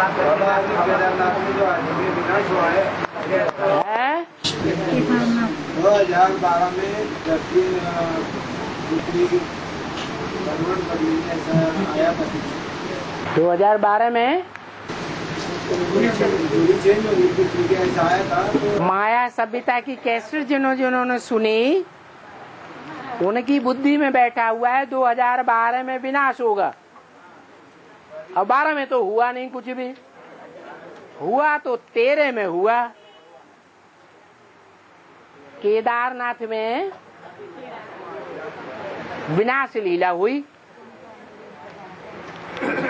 केदारनाथ में जो आदमी विनाश हुआ है 2012 में धरती दूसरी ऐसा आया था। 2012 में चेंज हो गई थी, ऐसा आया था। माया सभ्यता की कैसेट जिन्होंने सुनी उनकी बुद्धि में बैठा हुआ है 2012 में विनाश होगा। अब 12 में तो हुआ नहीं कुछ भी, हुआ तो 13 में हुआ। केदारनाथ में विनाश लीला हुई।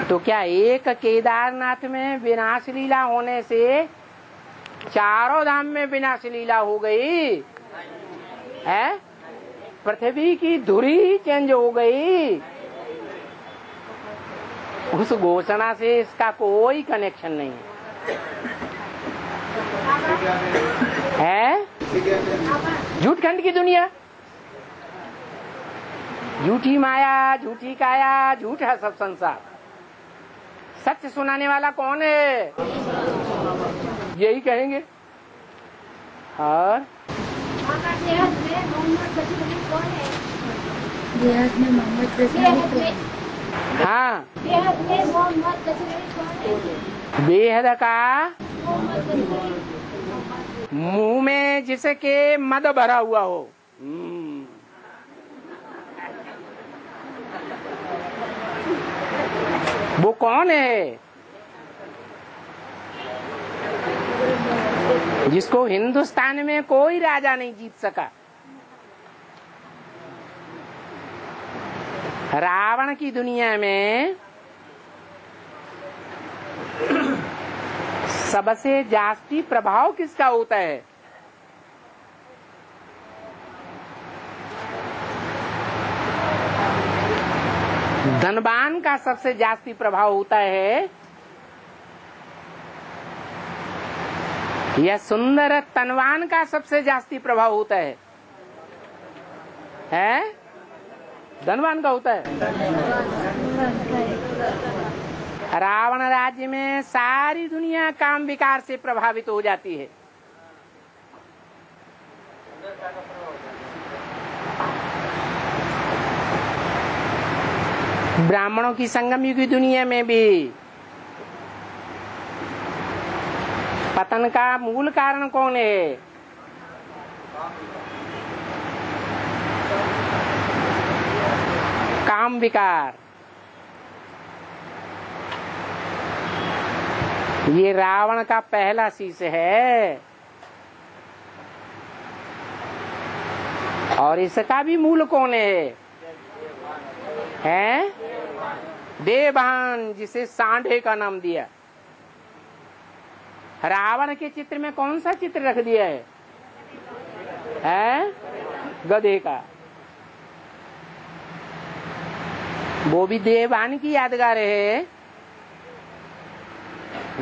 तो क्या एक केदारनाथ में विनाश लीला होने से चारों धाम में विनाश लीला हो गई है? पृथ्वी की धुरी चेंज हो गई। उस घोषणा से इसका कोई कनेक्शन नहीं है। झूठ खंड की दुनिया, झूठी माया, झूठी काया, झूठ है सब संसार। सच सुनाने वाला कौन है? यही कहेंगे। और हाँ, बेहद का मुंह में जिसके मद भरा हुआ हो। वो कौन है? जिसको हिंदुस्तान में कोई राजा नहीं जीत सका। रावण की दुनिया में सबसे जास्ती प्रभाव किसका होता है? धनवान का सबसे जास्ती प्रभाव होता है या सुंदर तनवान का सबसे जास्ती प्रभाव होता है? धनवान का होता है। रावण राज्य में सारी दुनिया काम विकार से प्रभावित हो जाती है। ब्राह्मणों की संगम युग की दुनिया में भी पतन का मूल कारण कौन है? काम विकार। ये रावण का पहला शीश है और इसका भी मूल कौन है? देवान, जिसे सांडे का नाम दिया। रावण के चित्र में कौन सा चित्र रख दिया है? गधे का। वो भी देवान की यादगार है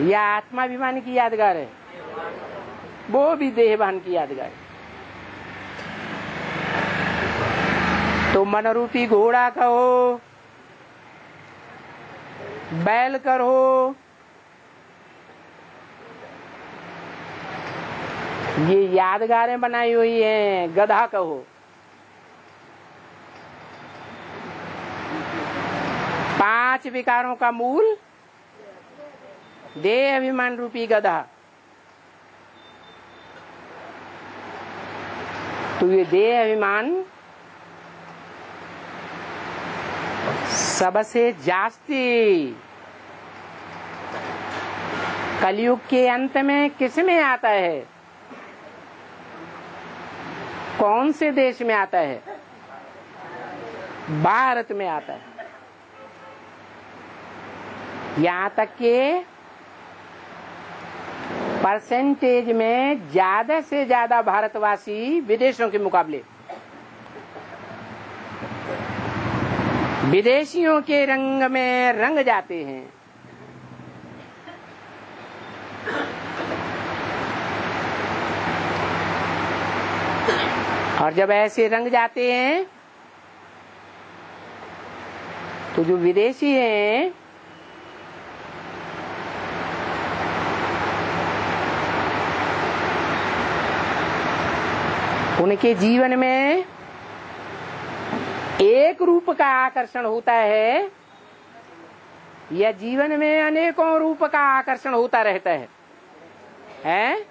या आत्माभिमान की यादगार है? वो भी देवान की यादगार है। तो मन रूपी घोड़ा कहो, बैल करो, ये यादगारें बनाई हुई हैं। गधा कहो, पांच विकारों का मूल देह अभिमान रूपी गधा। तो ये देह अभिमान सबसे जास्ती कलयुग के अंत में किस में आता है? कौन से देश में आता है? भारत में आता है। यहाँ तक के परसेंटेज में ज्यादा से ज्यादा भारतवासी विदेशों के मुकाबले विदेशियों के रंग में रंग जाते हैं। और जब ऐसे रंग जाते हैं तो जो विदेशी हैं उनके जीवन में एक रूप का आकर्षण होता है या जीवन में अनेकों रूप का आकर्षण होता रहता है? हैं?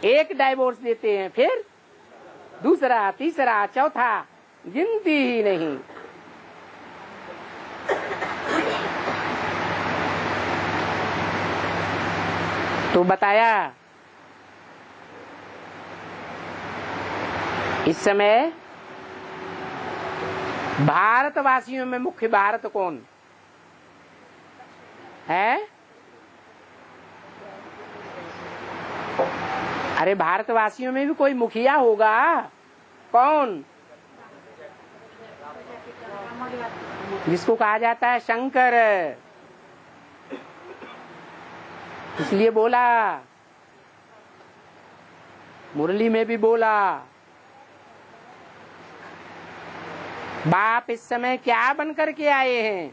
एक डाइवोर्स देते हैं, फिर दूसरा, तीसरा, चौथा, गिनती ही नहीं। तो बताया इस समय भारतवासियों में मुख्य भारत कौन है? अरे भारतवासियों में भी कोई मुखिया होगा, कौन? जिसको कहा जाता है शंकर। इसलिए बोला, मुरली में भी बोला, बाप इस समय क्या बनकर के आए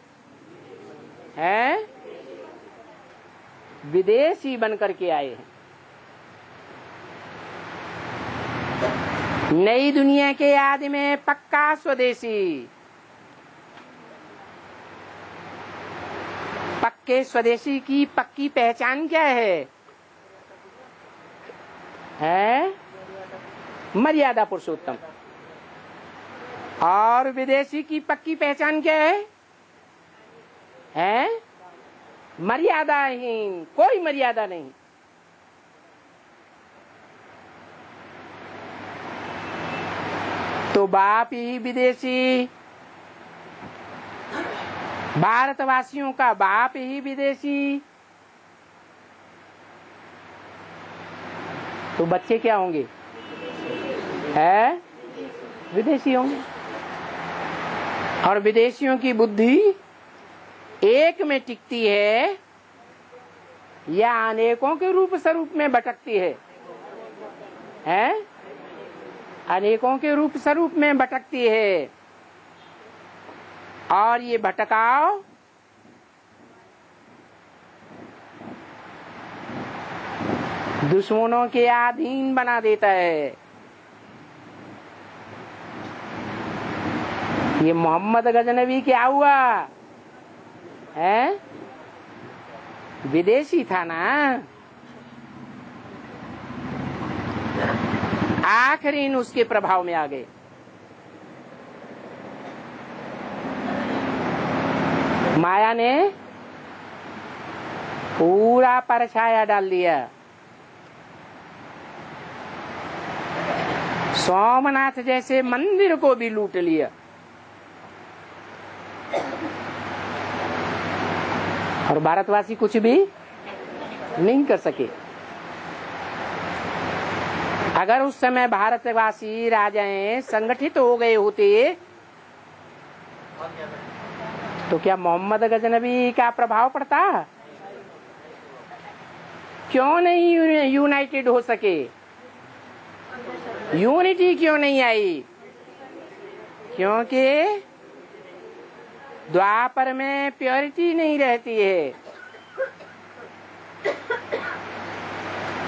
हैं? विदेशी बनकर के आए हैं। नई दुनिया के याद में पक्का स्वदेशी। पक्के स्वदेशी की पक्की पहचान क्या है? मर्यादा पुरुषोत्तम। और विदेशी की पक्की पहचान क्या है? मर्यादाहीन, कोई मर्यादा नहीं। तो बाप ही विदेशी, भारतवासियों का बाप ही विदेशी, तो बच्चे क्या होंगे? विदेशी होंगे। और विदेशियों की बुद्धि एक में टिकती है या अनेकों के रूप स्वरूप में भटकती है? अनेकों के रूप स्वरूप में भटकती है। और ये भटकाव दुश्मनों के अधीन बना देता है। ये मोहम्मद गजनवी क्या हुआ? विदेशी था ना। आखिरी उसके प्रभाव में आ गए। माया ने पूरा परछाया डाल दिया। सोमनाथ जैसे मंदिर को भी लूट लिया। और भारतवासी कुछ भी नहीं कर सके। अगर उस समय भारतवासी राजाएं संगठित हो गए होते तो क्या मोहम्मद गजनवी का प्रभाव पड़ता? क्यों नहीं यूनाइटेड हो सके? यूनिटी क्यों नहीं आई? क्योंकि द्वापर में प्योरिटी नहीं रहती है,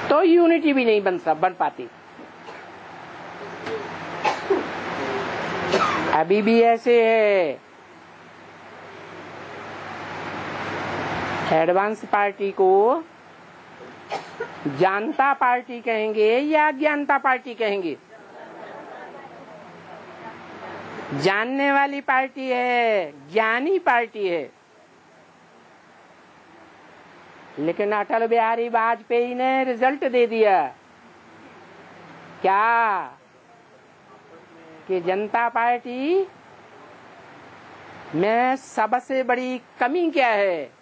तो यूनिटी भी नहीं बन पाती। अभी भी ऐसे है। एडवांस पार्टी को जानता पार्टी कहेंगे या अज्ञानता पार्टी कहेंगे? जानने वाली पार्टी है, ज्ञानी पार्टी है। लेकिन अटल बिहारी वाजपेयी ने रिजल्ट दे दिया क्या? कि जनता पार्टी में सबसे बड़ी कमी क्या है?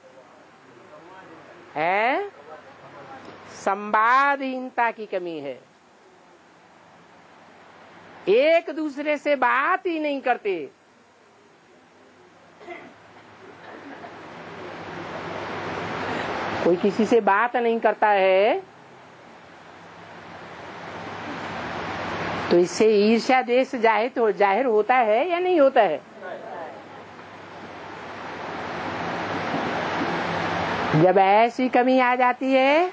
संवादहीनता की कमी है। एक दूसरे से बात ही नहीं करते। कोई किसी से बात नहीं करता है तो इससे ईर्ष्या द्वेष जाहिर होता है या नहीं होता है? जब ऐसी कमी आ जाती है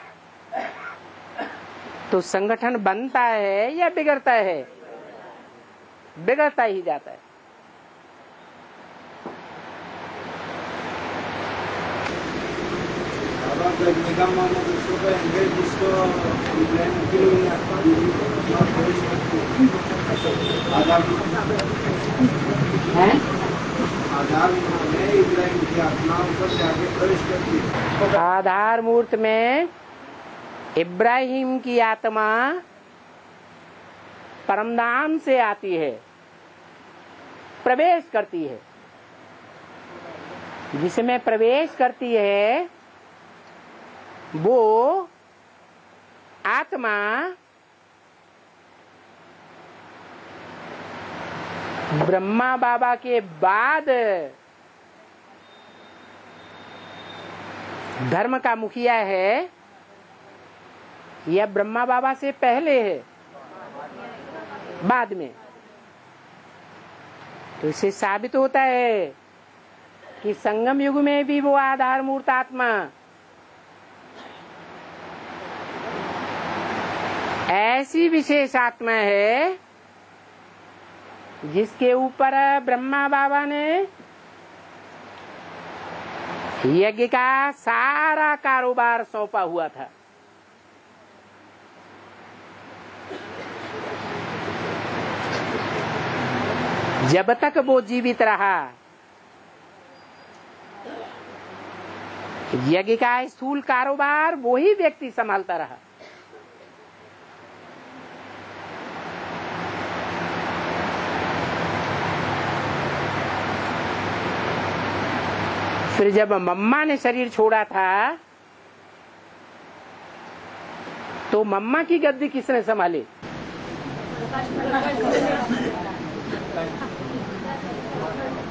तो संगठन बनता है या बिगड़ता है? बिगड़ता ही जाता है। अब आप एक निगम मानो दूसरों को एंगेज जिसको इब्राहिम की आधार हैं? आधार में इब्राहिम की आत्मा ऊपर जाके प्रवेश करती है। आधार मूर्त में इब्राहिम की आत्मा परमधाम से आती है, प्रवेश करती है। जिसमें प्रवेश करती है वो आत्मा ब्रह्मा बाबा के बाद धर्म का मुखिया है या ब्रह्मा बाबा से पहले है, बाद में? तो इससे साबित होता है कि संगम युग में भी वो आधार मूर्त आत्मा ऐसी विशेष आत्मा है जिसके ऊपर ब्रह्मा बाबा ने यज्ञ का सारा कारोबार सौंपा हुआ था। जब तक वो जीवित रहा यज्ञ का स्थूल कारोबार वो ही व्यक्ति संभालता रहा। फिर जब मम्मा ने शरीर छोड़ा था तो मम्मा की गद्दी किसने संभाली?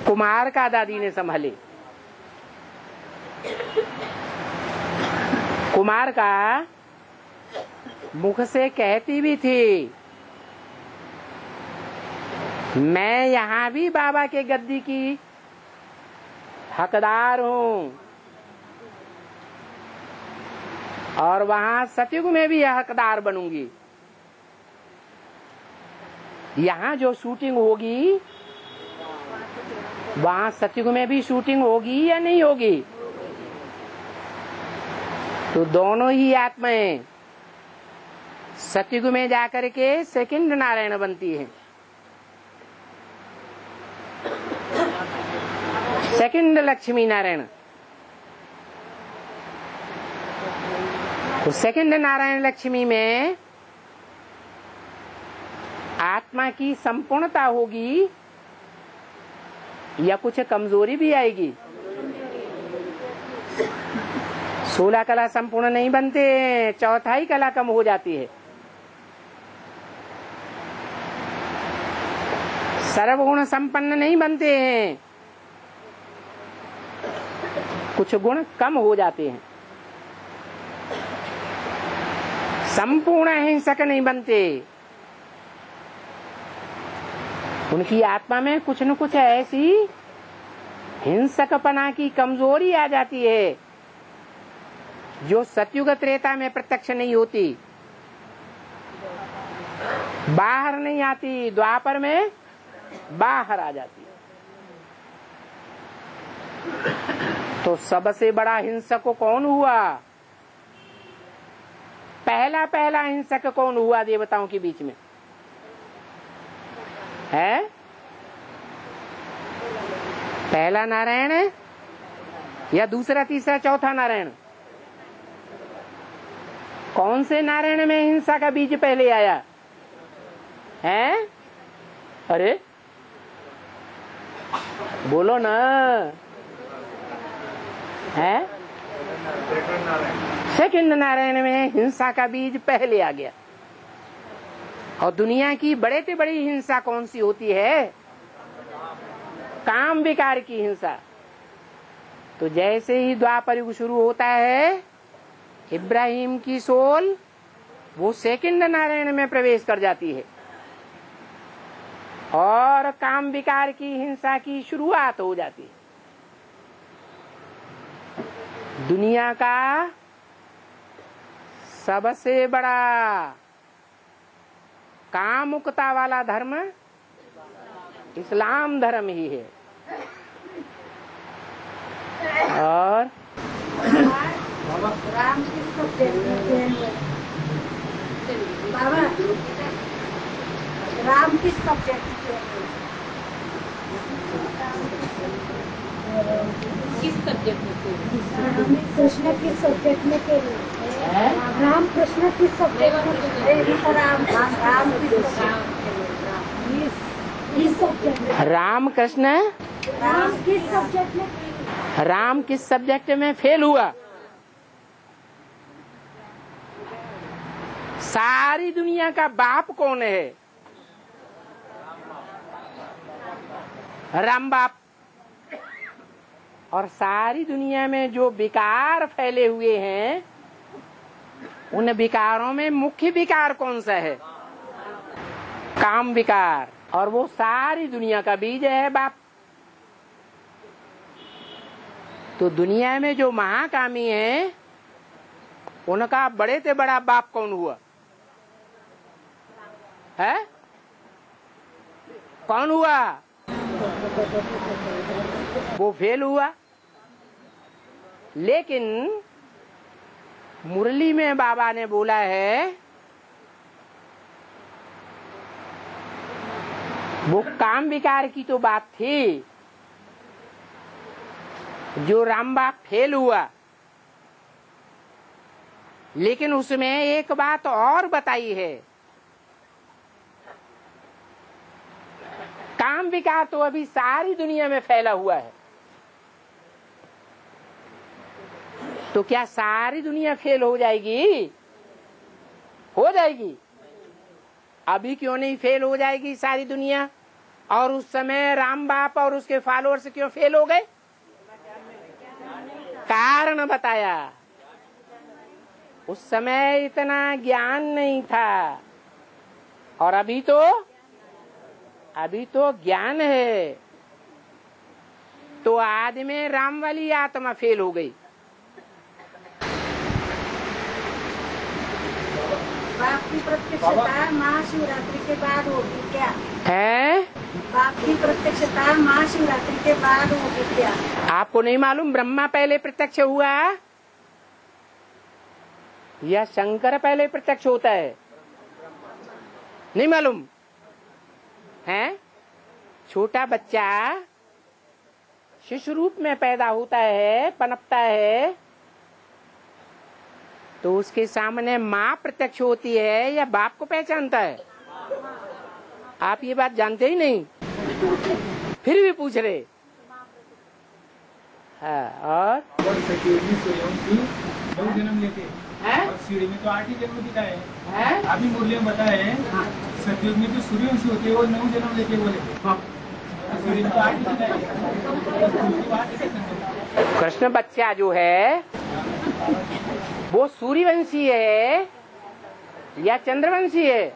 कुमार का दादी ने संभाली। कुमार का मुख से कहती भी थी, मैं यहाँ भी बाबा के गद्दी की हकदार हूँ और वहां सतयुग में भी हकदार बनूंगी। यहाँ जो शूटिंग होगी वहां सतयुग में भी शूटिंग होगी या नहीं होगी? तो दोनों ही आत्माएं सतयुग में जाकर के सेकंड नारायण बनती हैं। सेकंड लक्ष्मी नारायण। तो सेकंड नारायण लक्ष्मी में आत्मा की संपूर्णता होगी या कुछ कमजोरी भी आएगी? 16 कला संपूर्ण नहीं बनते, चौथाई कला कम हो जाती है। सर्वगुण संपन्न नहीं बनते हैं, कुछ गुण कम हो जाते हैं। संपूर्ण हिंसक नहीं बनते, उनकी आत्मा में कुछ न कुछ ऐसी हिंसकपना की कमजोरी आ जाती है जो सतयुग त्रेता में प्रत्यक्ष नहीं होती, बाहर नहीं आती, द्वापर में बाहर आ जाती है। तो सबसे बड़ा हिंसक कौन हुआ? पहला हिंसक कौन हुआ देवताओं के बीच में है? पहला नारायण है या दूसरा तीसरा चौथा नारायण? कौन से नारायण में हिंसा का बीज पहले आया है? अरे बोलो ना, है? सेकंड नारायण में हिंसा का बीज पहले आ गया। और दुनिया की बड़े से बड़ी हिंसा कौन सी होती है? काम विकार की हिंसा। तो जैसे ही द्वापर युग शुरू होता है, इब्राहिम की सोल वो सेकंड नारायण में प्रवेश कर जाती है और काम विकार की हिंसा की शुरुआत हो जाती है। दुनिया का सबसे बड़ा कामुकता वाला धर्म इस्लाम धर्म ही है। और राम किस सब्जेक्ट में फेल हुए? बाबा, राम किस सब्जेक्ट में फेल हुए? किस सब्जेक्ट में फेल हुए? कृष्ण किस सब्जेक्ट में फेल हुए? राम कृष्ण किस सब्जेक्ट में? राम किस सब्जेक्ट में? राम कृष्ण राम किस सब्जेक्ट में? राम किस सब्जेक्ट में फेल हुआ? सारी दुनिया का बाप कौन है? राम बाप। और सारी दुनिया में जो विकार फैले हुए हैं, उन विकारों में मुख्य विकार कौन सा है? काम विकार। और वो सारी दुनिया का बीज है बाप। तो दुनिया में जो महाकामी है, उनका बड़े से बड़ा बाप कौन हुआ है? कौन हुआ? वो फेल हुआ। लेकिन मुरली में बाबा ने बोला है, वो काम विकार की तो बात थी, जो राम बाप फेल हुआ। लेकिन उसमें एक बात और बताई है, काम विकार तो अभी सारी दुनिया में फैला हुआ है, तो क्या सारी दुनिया फेल हो जाएगी? हो जाएगी। अभी क्यों नहीं फेल हो जाएगी सारी दुनिया? और उस समय राम बाप और उसके फॉलोअर्स क्यों फेल हो गए? कारण बताया, उस समय इतना ज्ञान नहीं था। और अभी तो ज्ञान है। तो आदि में राम वाली आत्मा फेल हो गई। बाप की प्रत्यक्षता महाशिवरात्रि के बाद होगी क्या? है? बाप की प्रत्यक्षता महाशिवरात्रि के बाद होगी क्या? आपको नहीं मालूम ब्रह्मा पहले प्रत्यक्ष हुआ या शंकर पहले प्रत्यक्ष होता है? नहीं मालूम है? छोटा बच्चा शिशु रूप में पैदा होता है, पनपता है, तो उसके सामने माँ प्रत्यक्ष होती है या बाप को पहचानता है? आप ये बात जानते ही नहीं, फिर भी पूछ रहे। हाँ, और जन्म लेते हैं और सीढ़ी में तो 8 ही जन्म दिखाए हैं। अभी मुरली में बताए सतयुग में तो सूर्यवंशी होते हैं, वो 9 जन्म लेते बोले। सीढ़ी में तो 8 ही दिखाए। कृष्ण बच्चा जो है वो सूर्यवंशी है या चंद्रवंशी है?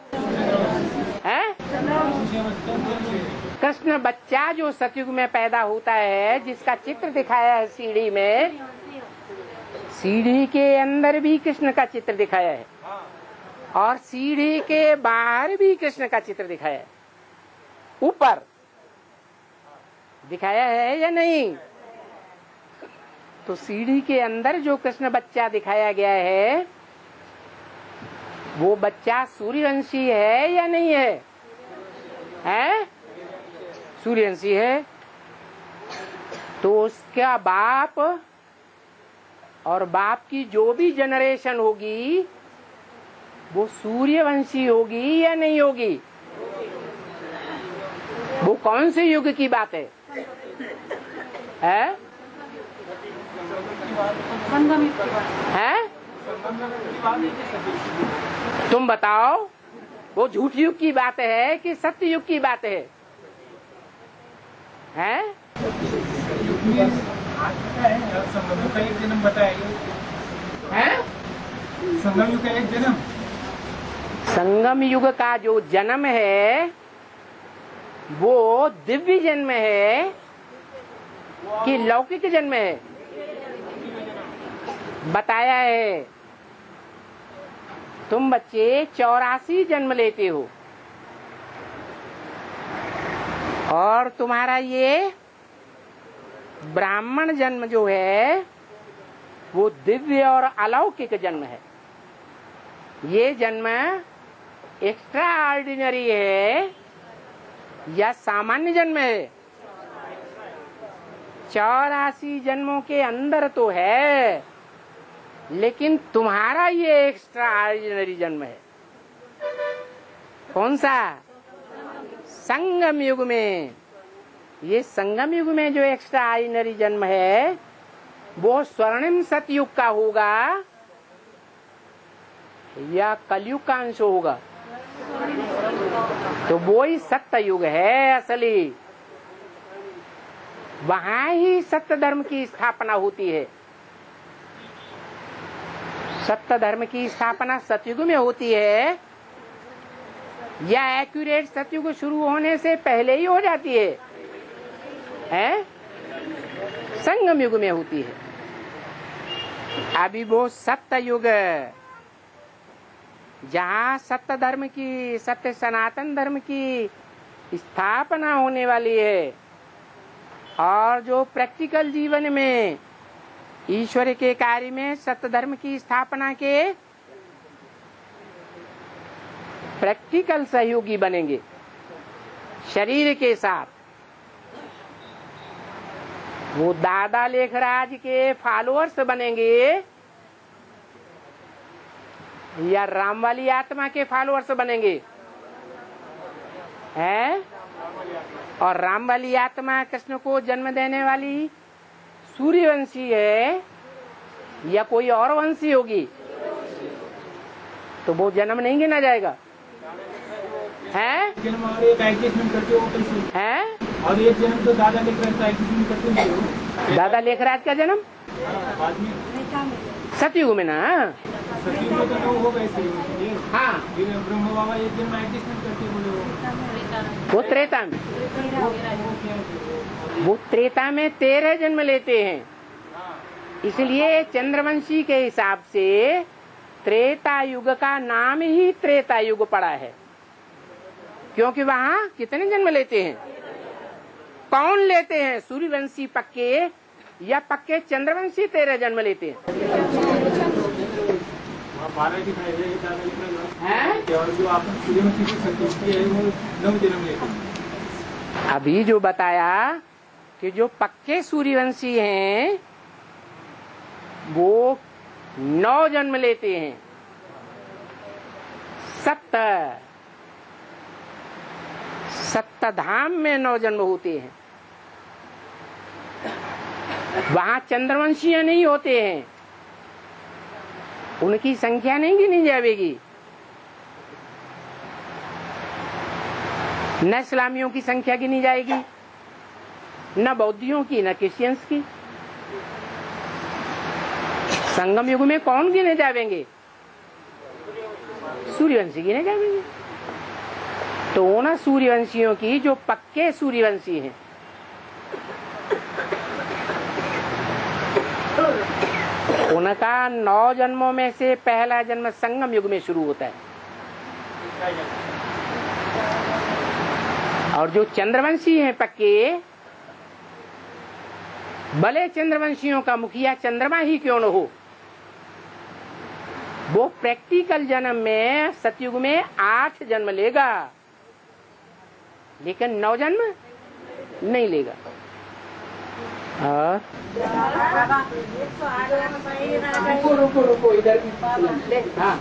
कृष्ण बच्चा जो सतयुग में पैदा होता है, जिसका चित्र दिखाया है सीढ़ी में, सीढ़ी के अंदर भी कृष्ण का चित्र दिखाया है और सीढ़ी के बाहर भी कृष्ण का चित्र दिखाया है। ऊपर दिखाया है या नहीं? तो सीढ़ी के अंदर जो कृष्ण बच्चा दिखाया गया है, वो बच्चा सूर्यवंशी है या नहीं है? है? सूर्यवंशी है। तो उसका बाप और बाप की जो भी जनरेशन होगी, वो सूर्यवंशी होगी या नहीं होगी? वो कौन से युग की बात है? है? है? तुम बताओ, वो झूठ युग की बात है कि सत्य युग की बात है? हैं? संगम का एक जन्म बताया हैं? संगम युग का एक जन्म। संगम युग का जो जन्म है वो दिव्य जन्म है कि लौकिक जन्म है? बताया है। तुम बच्चे 84 जन्म लेते हो, और तुम्हारा ये ब्राह्मण जन्म जो है वो दिव्य और अलौकिक जन्म है। ये जन्म एक्स्ट्रा ऑर्डिनरी है या सामान्य जन्म है? 84 जन्मों के अंदर तो है, लेकिन तुम्हारा ये एक्स्ट्रा ऑर्डिनरी जन्म है। कौन सा? संगम युग में। ये संगम युग में जो एक्स्ट्रा ऑर्डिनरी जन्म है वो स्वर्णिम सतयुग का होगा या कलयुग का अंश होगा? तो वो ही सत्य युग है असली। वहां ही सत्य धर्म की स्थापना होती है। सत्य धर्म की स्थापना सतयुग में होती है या एक्यूरेट सतयुग शुरू होने से पहले ही हो जाती है? संगम युग में होती है। अभी वो सत्य युग जहाँ सत्य धर्म की, सत्य सनातन धर्म की स्थापना होने वाली है और जो प्रैक्टिकल जीवन में ईश्वर के कार्य में सत्य धर्म की स्थापना के प्रैक्टिकल सहयोगी बनेंगे शरीर के साथ। वो दादा लेखराज के फॉलोअर्स बनेंगे या राम वाली आत्मा के फॉलोअर्स बनेंगे? हैं? और राम वाली आत्मा कृष्ण को जन्म देने वाली सूर्यवंशी है या कोई और वंशी होगी? तो वो जन्म नहीं गिना जाएगा। हैं? जन्म और एक एडजस्टमेंट करके वो कैसे? हैं? और एक जन्म तो दादा लेखराज का एडजस्टमेंट करते हैं। दादा लेखराज का जन्म बाद में सतयुग में ना? सतयुग में तो वो होगा ऐसे। हाँ, ब्रह्म बाबा एक जन्म एडजस्टमेंट करके बोले वो त्रेता में। वो त्रेता में 13 जन्म लेते हैं। इसलिए चंद्रवंशी के हिसाब से त्रेता युग का नाम ही त्रेता युग पड़ा है, क्योंकि वहाँ कितने जन्म लेते हैं? कौन लेते हैं? सूर्यवंशी पक्के या पक्के चंद्रवंशी 13 जन्म लेते हैं? और जो आपने सूर्यवंशी की संतुष्टि है वो 9 जन्म लेते हैं। अभी जो बताया कि जो पक्के सूर्यवंशी हैं वो 9 जन्म लेते हैं। सप्तधाम में 9 जन्म होते हैं। वहां चंद्रवंशीय नहीं होते हैं, उनकी संख्या नहीं गिनी जाएगी। न इस्लामियों की संख्या गिनी जाएगी, न बौद्धियों की, न क्रिश्चियंस की। संगम युग में कौन गिने जाएंगे? सूर्यवंशी गिने जाएंगे। तो उन सूर्यवंशियों की जो पक्के सूर्यवंशी हैं, उनका 9 जन्मों में से पहला जन्म संगम युग में शुरू होता है। और जो चंद्रवंशी हैं पक्के, भले चंद्रवंशियों का मुखिया चंद्रमा ही क्यों न हो, वो प्रैक्टिकल जन्म में सतयुग में 8 जन्म लेगा, लेकिन 9 जन्म नहीं लेगा। और रुको इधर हाँ,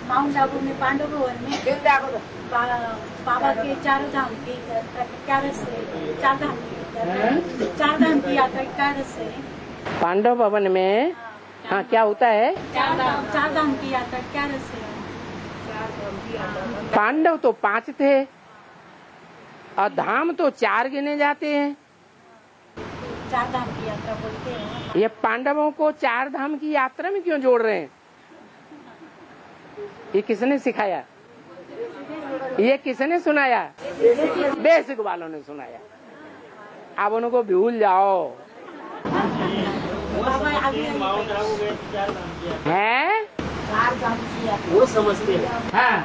माउंट आबू में पांडव भवन में बाबा के चारों धाम की क्या रस्ते, 4 धाम की यात्रा क्या रस्ते? पांडव भवन में हाँ क्या होता है? 4 धाम की यात्रा क्या रस्ते? पांडव तो 5 थे और धाम तो 4 गिने जाते हैं। 4 धाम की यात्रा बोलते हैं। ये पांडवों को 4 धाम की यात्रा में क्यों जोड़ रहे हैं? ये किसने सिखाया? ये किसने सुनाया? बेसिक वालों ने सुनाया। आप उनको भूल जाओ। है चार धाम की यात्रा, वो समझते हैं। हाँ,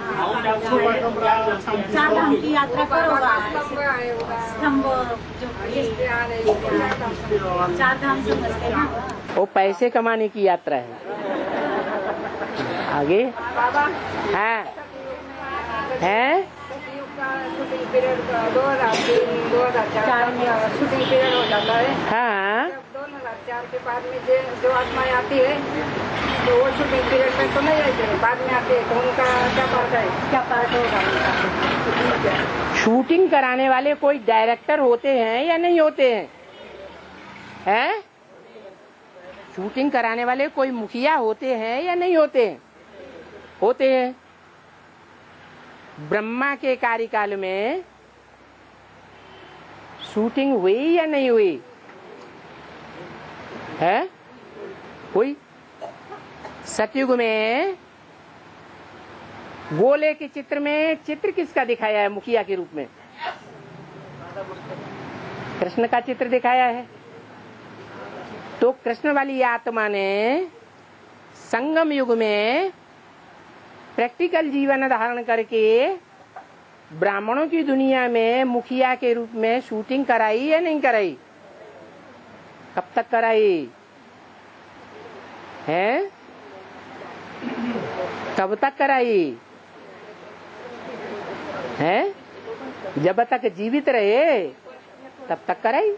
चार धाम की यात्रा करोगा, स्तंभ जो चार धाम समझते ना। वो पैसे कमाने की यात्रा है। आगे हाँ है शूटिंग पीरियड 2004 में शूटिंग पीरियड हो जाता है। हाँ, जब 2004 के बाद में जो आत्माएं आती है तो वो शूटिंग पीरियड में तो नहीं आती है, बाद में आती है, तो उनका क्या पार्ट है, क्या पार्ट होगा उनका? शूटिंग कराने वाले कोई डायरेक्टर होते हैं या नहीं होते हैं? हैं? शूटिंग कराने वाले कोई मुखिया होते हैं या नहीं होते हैं? होते हैं। ब्रह्मा के कार्यकाल में शूटिंग हुई या नहीं हुई है? हुई। सतयुग में गोले के चित्र में चित्र किसका दिखाया है मुखिया के रूप में? कृष्ण का चित्र दिखाया है। तो कृष्ण वाली आत्मा ने संगम युग में प्रैक्टिकल जीवन धारण करके ब्राह्मणों की दुनिया में मुखिया के रूप में शूटिंग कराई या नहीं कराई? कब तक कराई है? कब तक कराई है? जब तक जीवित रहे तब तक कराई।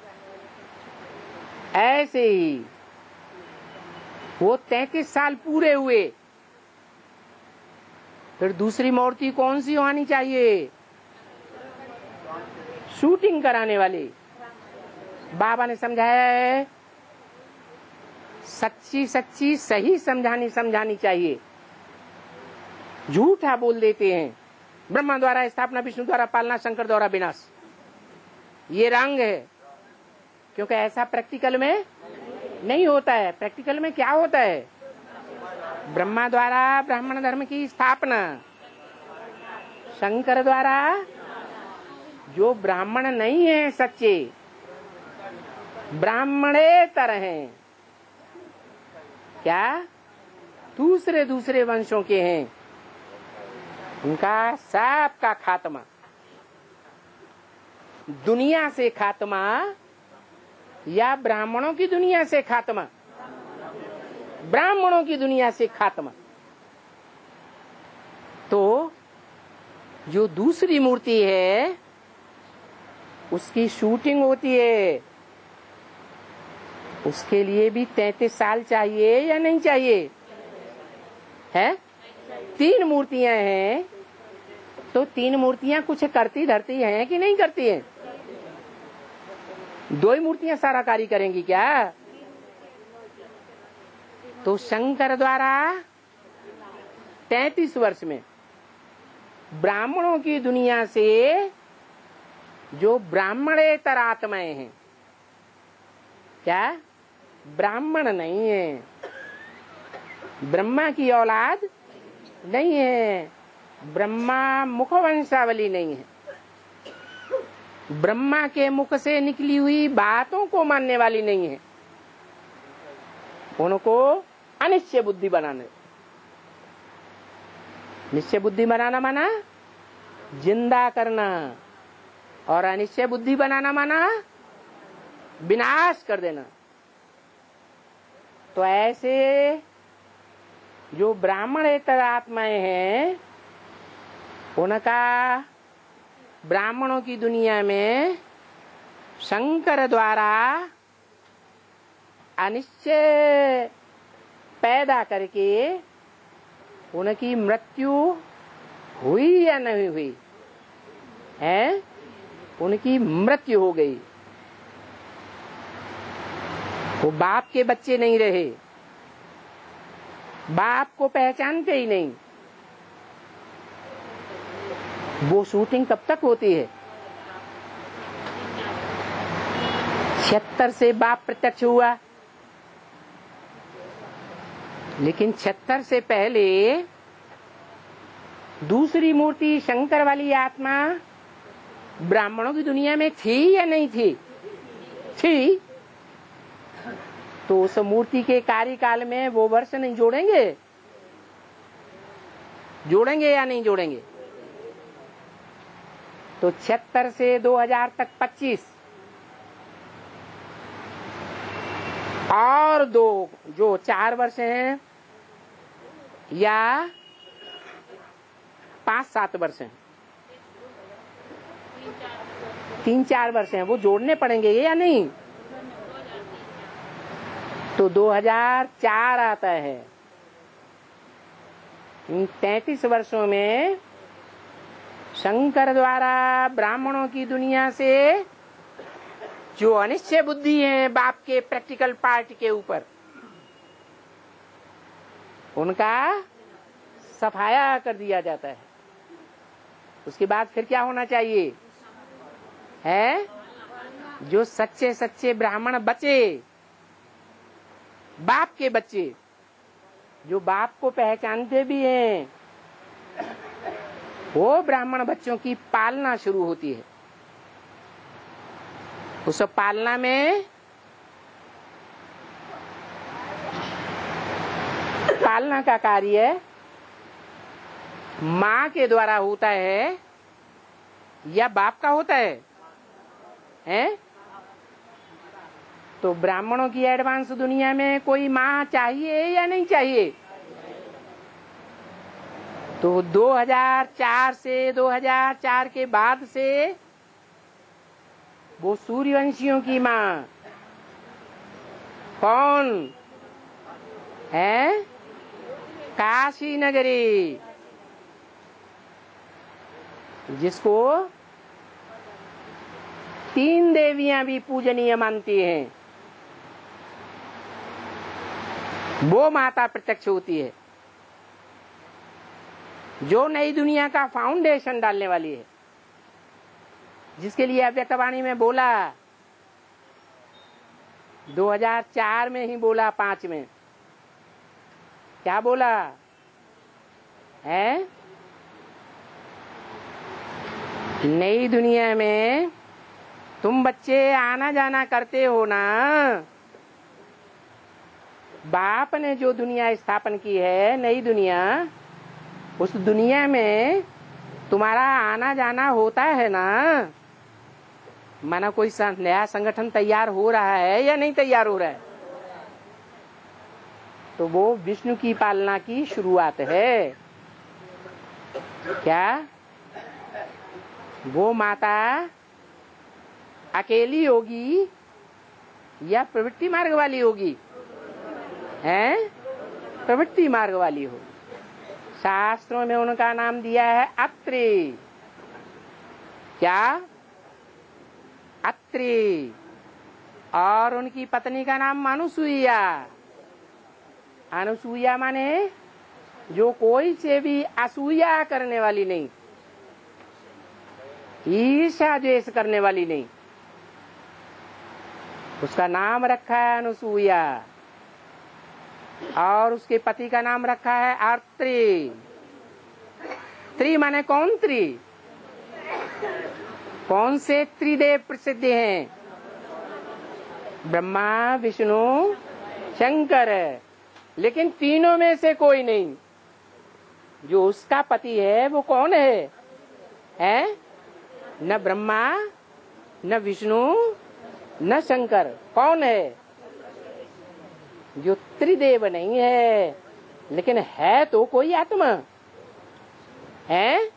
ऐसे ही वो 33 साल पूरे हुए, फिर दूसरी मूर्ति कौन सी होनी चाहिए? शूटिंग कराने वाली। बाबा ने समझाया है, सच्ची सच्ची सही समझानी चाहिए। झूठा बोल देते हैं। ब्रह्मा द्वारा स्थापना, विष्णु द्वारा पालना, शंकर द्वारा विनाश, ये रंग है। क्योंकि ऐसा प्रैक्टिकल में नहीं होता है। प्रैक्टिकल में क्या होता है? ब्रह्मा द्वारा ब्राह्मण धर्म की स्थापना, शंकर द्वारा जो ब्राह्मण नहीं है सच्चे, ब्राह्मणेतर हैं, क्या दूसरे वंशों के हैं, उनका सबका खात्मा, दुनिया से खात्मा या ब्राह्मणों की दुनिया से खात्मा? ब्राह्मणों की दुनिया से खात्मा। तो जो दूसरी मूर्ति है उसकी शूटिंग होती है, उसके लिए भी 33 साल चाहिए या नहीं चाहिए है? 3 मूर्तियां हैं, तो 3 मूर्तियां कुछ करती धरती हैं कि नहीं करती हैं? 2 ही मूर्तियां सारा कार्य करेंगी क्या? तो शंकर द्वारा 33 वर्ष में ब्राह्मणों की दुनिया से जो ब्राह्मणेतर आत्माएं हैं, क्या ब्राह्मण नहीं है, ब्रह्मा की औलाद नहीं है, ब्रह्मा मुख वंशावली नहीं है, ब्रह्मा के मुख से निकली हुई बातों को मानने वाली नहीं है, उनको अनिश्चय बुद्धि बनाने। निश्चय बुद्धि बनाना माना जिंदा करना, और अनिश्चय बुद्धि बनाना माना विनाश कर देना। तो ऐसे जो ब्राह्मणेतर आत्माएं हैं, उनका ब्राह्मणों की दुनिया में शंकर द्वारा अनिश्चय पैदा करके उनकी मृत्यु हुई या नहीं हुई है? उनकी मृत्यु हो गई। वो बाप के बच्चे नहीं रहे, बाप को पहचानते ही नहीं। वो शूटिंग कब तक होती है? 76 से बाप प्रत्यक्ष हुआ, लेकिन 76 से पहले दूसरी मूर्ति शंकर वाली आत्मा ब्राह्मणों की दुनिया में थी या नहीं थी? थी। तो उस मूर्ति के कार्यकाल में वो वर्ष नहीं जोड़ेंगे जोड़ेंगे या नहीं जोड़ेंगे? तो 76 से 2000 तक 25 और दो जो 4 वर्ष हैं या 5-7 वर्ष हैं, 3-4 वर्ष हैं, वो जोड़ने पड़ेंगे या नहीं? तो 2004 आता है। इन 33 वर्षों में शंकर द्वारा ब्राह्मणों की दुनिया से जो अनिश्चय बुद्धि है बाप के प्रैक्टिकल पार्ट के ऊपर, उनका सफाया कर दिया जाता है। उसके बाद फिर क्या होना चाहिए है? जो सच्चे सच्चे ब्राह्मण बचे, बाप के बच्चे, जो बाप को पहचानते भी हैं, वो ब्राह्मण बच्चों की पालना शुरू होती है। उस पालना में पालना का कार्य माँ के द्वारा होता है या बाप का होता है? हैं? तो ब्राह्मणों की एडवांस दुनिया में कोई माँ चाहिए या नहीं चाहिए? तो 2004 से 2004 के बाद से वो सूर्यवंशियों की माँ कौन है? काशी नगरी, जिसको 3 देवियां भी पूजनीय मानती हैं, वो माता प्रत्यक्ष होती है, जो नई दुनिया का फाउंडेशन डालने वाली है, जिसके लिए अव्यक्तवाणी में बोला, 2004 में ही बोला, 5 में क्या बोला है? नई दुनिया में तुम बच्चे आना जाना करते हो ना, बाप ने जो दुनिया स्थापन की है, नई दुनिया, उस दुनिया में तुम्हारा आना जाना होता है ना। माना कोई नया संगठन तैयार हो रहा है या नहीं तैयार हो रहा है, तो वो विष्णु की पालना की शुरुआत है। क्या वो माता अकेली होगी या प्रवृत्ति मार्ग वाली होगी? हैं? प्रवृत्ति मार्ग वाली होगी। शास्त्रों में उनका नाम दिया है अत्रि। क्या? अत्रि। और उनकी पत्नी का नाम अनुसुईया। अनुसुईया माने जो कोई से भी असूया करने वाली नहीं, ईर्ष्या द्वेष करने वाली नहीं, उसका नाम रखा है अनुसूया। और उसके पति का नाम रखा है आर्त्री। त्रि माने कौन? त्रि। कौन से त्रिदेव प्रसिद्ध हैं? ब्रह्मा, विष्णु, शंकर। लेकिन तीनों में से कोई नहीं। जो उसका पति है वो कौन है? हैं? न ब्रह्मा, न विष्णु, न शंकर। कौन है? जो त्रिदेव नहीं है, लेकिन है तो कोई आत्मा है।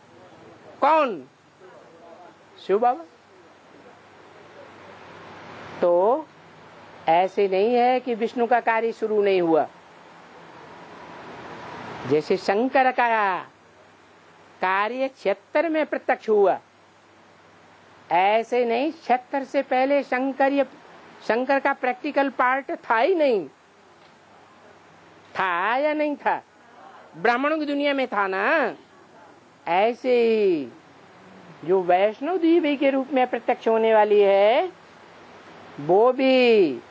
कौन? शिव बाबा। तो ऐसे नहीं है कि विष्णु का कार्य शुरू नहीं हुआ। जैसे शंकर का कार्य 76 में प्रत्यक्ष हुआ, ऐसे नहीं 76 से पहले शंकर का प्रैक्टिकल पार्ट था ही नहीं। था या नहीं था? ब्राह्मणों की दुनिया में था ना। ऐसे ही जो वैष्णव देवी के रूप में प्रत्यक्ष होने वाली है, वो भी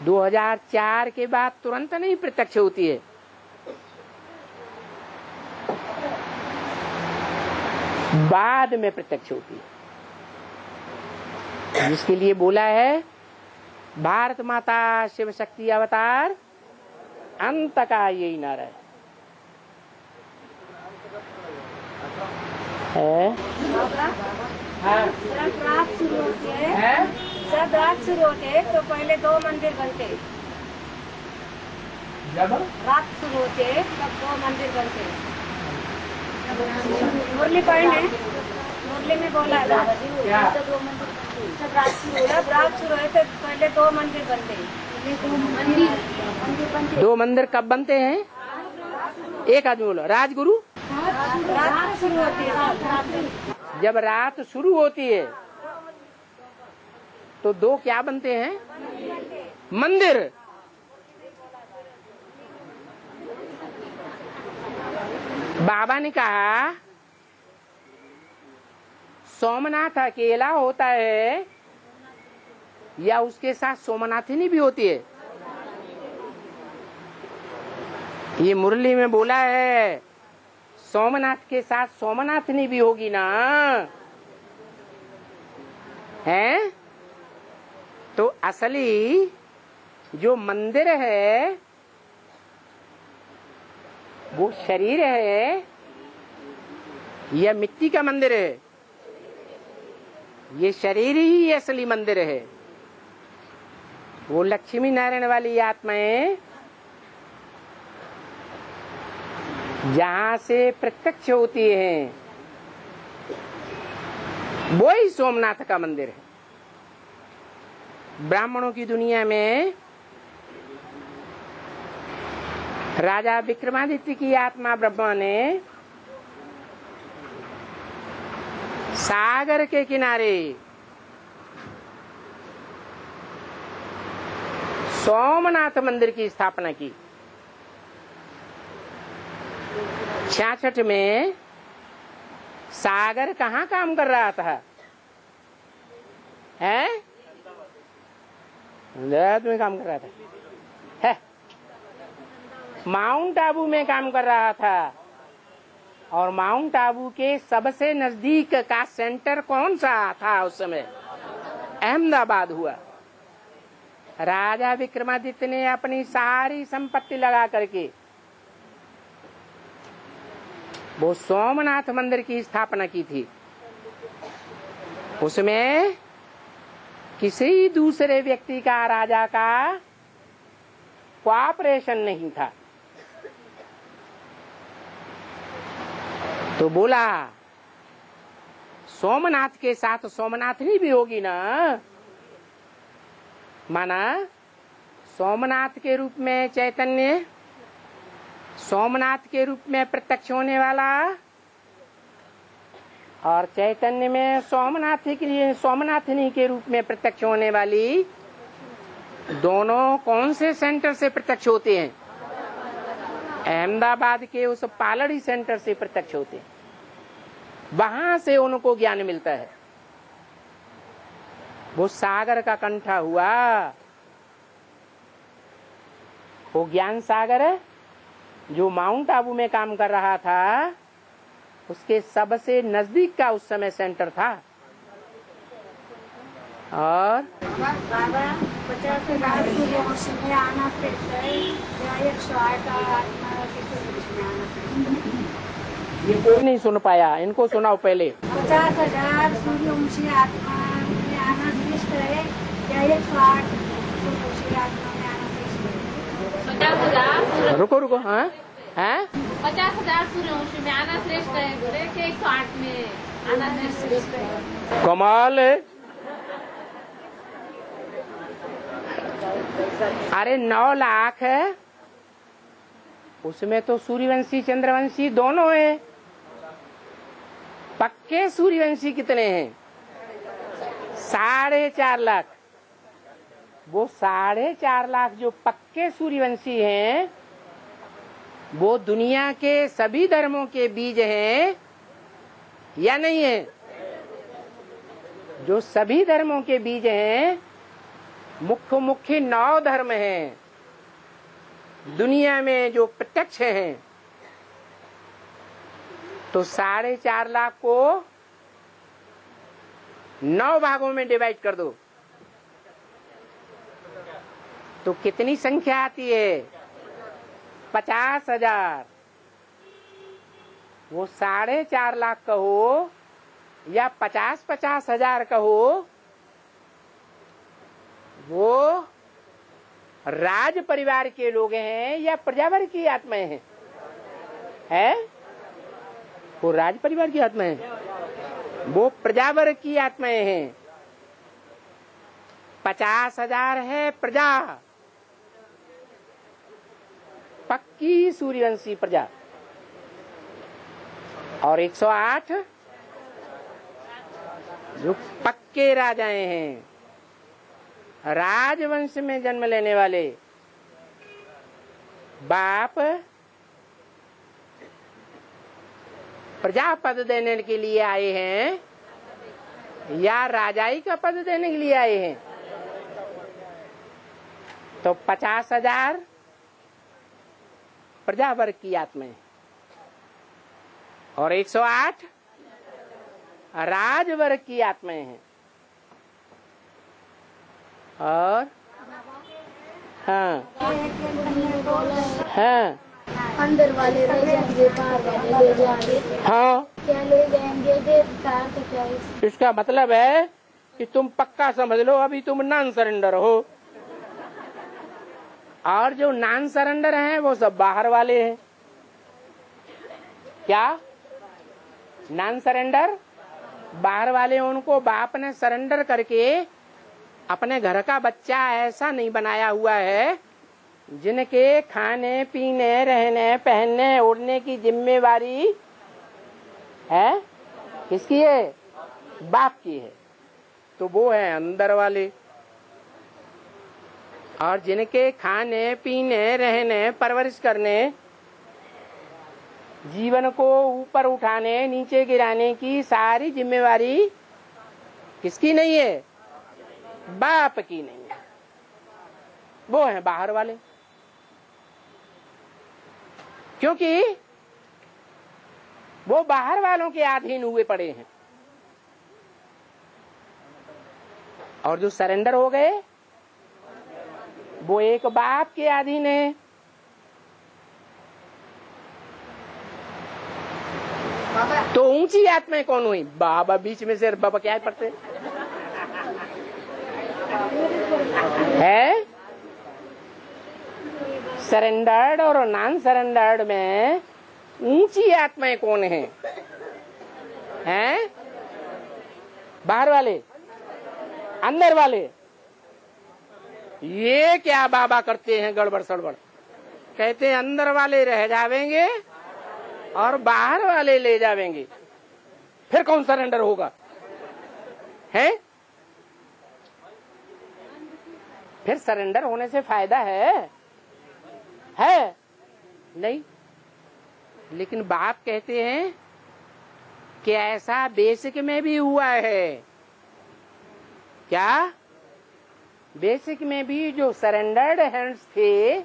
2004 के बाद तुरंत नहीं प्रत्यक्ष होती है। बाद में प्रत्यक्ष होती है। जिसके लिए बोला है भारत माता शिव शक्ति अवतार, अंत का यही नारा है। है? हाँ। जब रात शुरू होती है, जब रात शुरू होते है तो पहले 2 मंदिर बनते हैं। जब रात शुरू होते है तब 2 मंदिर बनते हैं। मुरली पॉइंट है, मुरली में बोला है बाबा जी, क्या? तो 2 मंदिर बनते हैं। जब रात शुरू है तो पहले 2 मंदिर बनते हैं। 2 मंदिर कब बनते हैं? एक आदमी बोलो। राजगुरु रात शुरू होती है, जब रात शुरू होती है तो 2 क्या बनते हैं? मंदिर। बाबा ने कहा सोमनाथ अकेला होता है या उसके साथ सोमनाथिनी भी होती है? ये मुरली में बोला है सोमनाथ के साथ सोमनाथिनी भी होगी ना, है? तो असली जो मंदिर है वो शरीर है या मिट्टी का मंदिर है? ये शरीर ही असली मंदिर है। वो लक्ष्मी नारायण वाली आत्माएं जहां से प्रत्यक्ष होती हैं वो ही सोमनाथ का मंदिर है। ब्राह्मणों की दुनिया में राजा विक्रमादित्य की आत्मा ब्रह्मा ने सागर के किनारे सोमनाथ मंदिर की स्थापना की। 66 में सागर कहाँ काम कर रहा था? हैं? देहात में काम कर रहा था, है? माउंट आबू में काम कर रहा था। और माउंट आबू के सबसे नजदीक का सेंटर कौन सा था उस समय? अहमदाबाद हुआ। राजा विक्रमादित्य ने अपनी सारी संपत्ति लगा करके वो सोमनाथ मंदिर की स्थापना की थी। उसमें किसी दूसरे व्यक्ति का, राजा का कोऑपरेशन नहीं था। तो बोला सोमनाथ के साथ सोमनाथनी भी होगी ना। माना सोमनाथ के रूप में चैतन्य, सोमनाथ के रूप में प्रत्यक्ष होने वाला, और चैतन्य में सोमनाथिनी के रूप में प्रत्यक्ष होने वाली, दोनों कौन से सेंटर से प्रत्यक्ष होते हैं? अहमदाबाद के उस पालड़ी सेंटर से प्रत्यक्ष होते हैं। वहां से उनको ज्ञान मिलता है। वो सागर का कंठा हुआ। वो ज्ञान सागर है जो माउंट आबू में काम कर रहा था, उसके सबसे नजदीक का उस समय सेंटर था। और बाबा 50,000 सूर्यवंशी में आना श्रेष्ठ है या 108 आत्मा के सूर्यवंशी में आना श्रेष्ठ है? ये कोई नहीं सुन पाया, इनको सुनाओ पहले। 50,000 सूर्यवंशी आत्मा में आना श्रेष्ठ है या 108 सूर्यवंशी आत्मा में आना श्रेष्ठ है? 50,000 रुको हाँ हैं? 50,000 सूर्यवंशी में आना श्रेष्ठ है बोले कि 108 में आना श्रेष्ठ है। कमाल है। अरे 9 लाख है, उसमें तो सूर्यवंशी चंद्रवंशी दोनों है। पक्के सूर्यवंशी कितने हैं? 4.5 लाख। वो 4.5 लाख जो पक्के सूर्यवंशी हैं वो दुनिया के सभी धर्मों के बीज हैं या नहीं है? जो सभी धर्मों के बीज हैं, मुख्य 9 धर्म हैं दुनिया में जो प्रत्यक्ष हैं। तो 4.5 लाख को 9 भागों में डिवाइड कर दो तो कितनी संख्या आती है? 50,000। वो 4.5 लाख का हो या 50-50 हजार का हो, वो राज परिवार के लोग हैं या प्रजावर की आत्माएं हैं? है वो राज परिवार की आत्माएं हैं, वो प्रजावर की आत्माएं हैं। 50,000 है प्रजा, पक्की सूर्यवंशी प्रजा, और 108 जो पक्के राजाएं हैं, राजवंश में जन्म लेने वाले। बाप प्रजा पद देने के लिए आए हैं या राजाई का पद देने के लिए आए हैं? तो 50,000 प्रजा वर्ग की आत्माएं और 108 राजवर्ग की आत्माएं हैं। और हाँ हाँ अंदर वाले रह जाएंगे, बाहर वाले ले जाएंगे। हाँ, क्या ले जाएंगे? का तो क्या इसका मतलब है कि तुम पक्का समझ लो अभी तुम नॉन सरेंडर हो, और जो नॉन सरेंडर हैं वो सब बाहर वाले हैं। क्या नॉन सरेंडर? बाहर वाले, उनको बाप ने सरेंडर करके अपने घर का बच्चा ऐसा नहीं बनाया हुआ है जिनके खाने पीने रहने पहनने उड़ने की जिम्मेवारी है किसकी है? बाप की है। तो वो है अंदर वाले, और जिनके खाने पीने रहने परवरिश करने जीवन को ऊपर उठाने नीचे गिराने की सारी जिम्मेवारी किसकी नहीं है? बाप की नहीं है। वो है बाहर वाले, क्योंकि वो बाहर वालों के अधीन हुए पड़े हैं। और जो सरेंडर हो गए वो एक बाप के अधीन है। तो ऊंची आत्माएं कौन हुई? बाबा बीच में से बाबा क्या पढ़ते है? सरेंडर्ड और नॉन सरेंडर्ड में ऊंची आत्माएं कौन है? हैं? बाहर वाले, अंदर वाले। ये क्या बाबा करते हैं गड़बड़ सड़बड़, कहते हैं अंदर वाले रह जावेंगे और बाहर वाले ले जावेंगे। फिर कौन सरेंडर होगा? है? फिर सरेंडर होने से फायदा है नहीं। लेकिन बाप कहते हैं कि ऐसा बेसिक में भी हुआ है। क्या? बेसिक में भी जो सरेंडर्ड हैंड्स थे,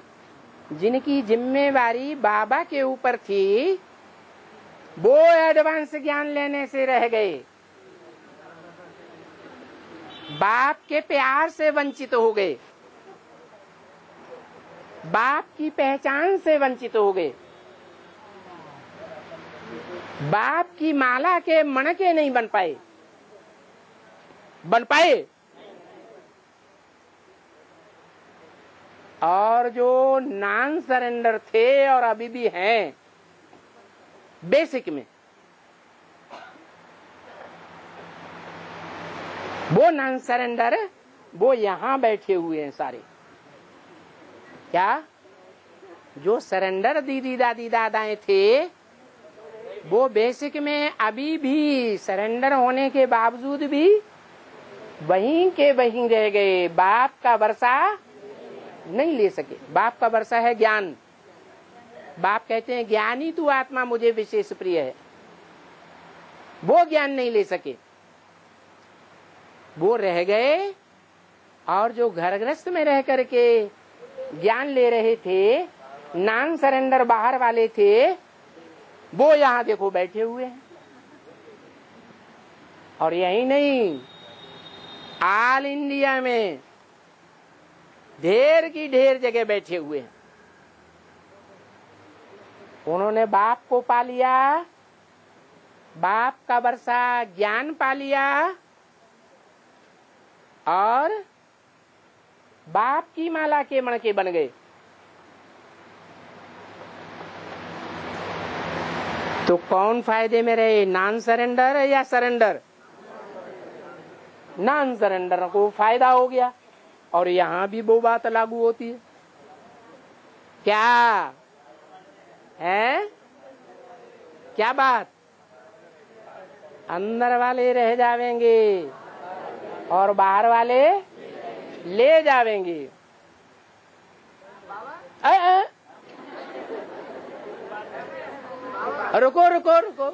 जिनकी जिम्मेवारी बाबा के ऊपर थी, वो एडवांस ज्ञान लेने से रह गए, बाप के प्यार से वंचित हो गए, बाप की पहचान से वंचित हो गए, बाप की माला के मणके नहीं बन पाए। और जो नॉन सरेंडर थे और अभी भी हैं बेसिक में, वो नॉन सरेंडर वो यहां बैठे हुए हैं सारे। क्या? जो सरेंडर दीदी दादी दादाएं थे वो बेसिक में अभी भी सरेंडर होने के बावजूद भी वहीं के वहीं रह गए, बाप का वर्षा नहीं ले सके। बाप का वर्षा है ज्ञान। बाप कहते हैं ज्ञानी तू आत्मा मुझे विशेष प्रिय है, वो ज्ञान नहीं ले सके, वो रह गए। और जो घर गृहस्थ में रह करके ज्ञान ले रहे थे, नॉन सरेंडर बाहर वाले थे, वो यहाँ देखो बैठे हुए हैं। और यही नहीं, ऑल इंडिया में ढेर की ढेर जगह बैठे हुए हैं। उन्होंने बाप को पा लिया बाप का वर्षा ज्ञान पा लिया और बाप की माला के मणके बन गए। तो कौन फायदे में रहे, नॉन सरेंडर या सरेंडर? नॉन सरेंडर को फायदा हो गया। और यहां भी वो बात लागू होती है क्या है? क्या बात? अंदर वाले रह जावेंगे और बाहर वाले ले जावेंगे। रुको रुको रुको,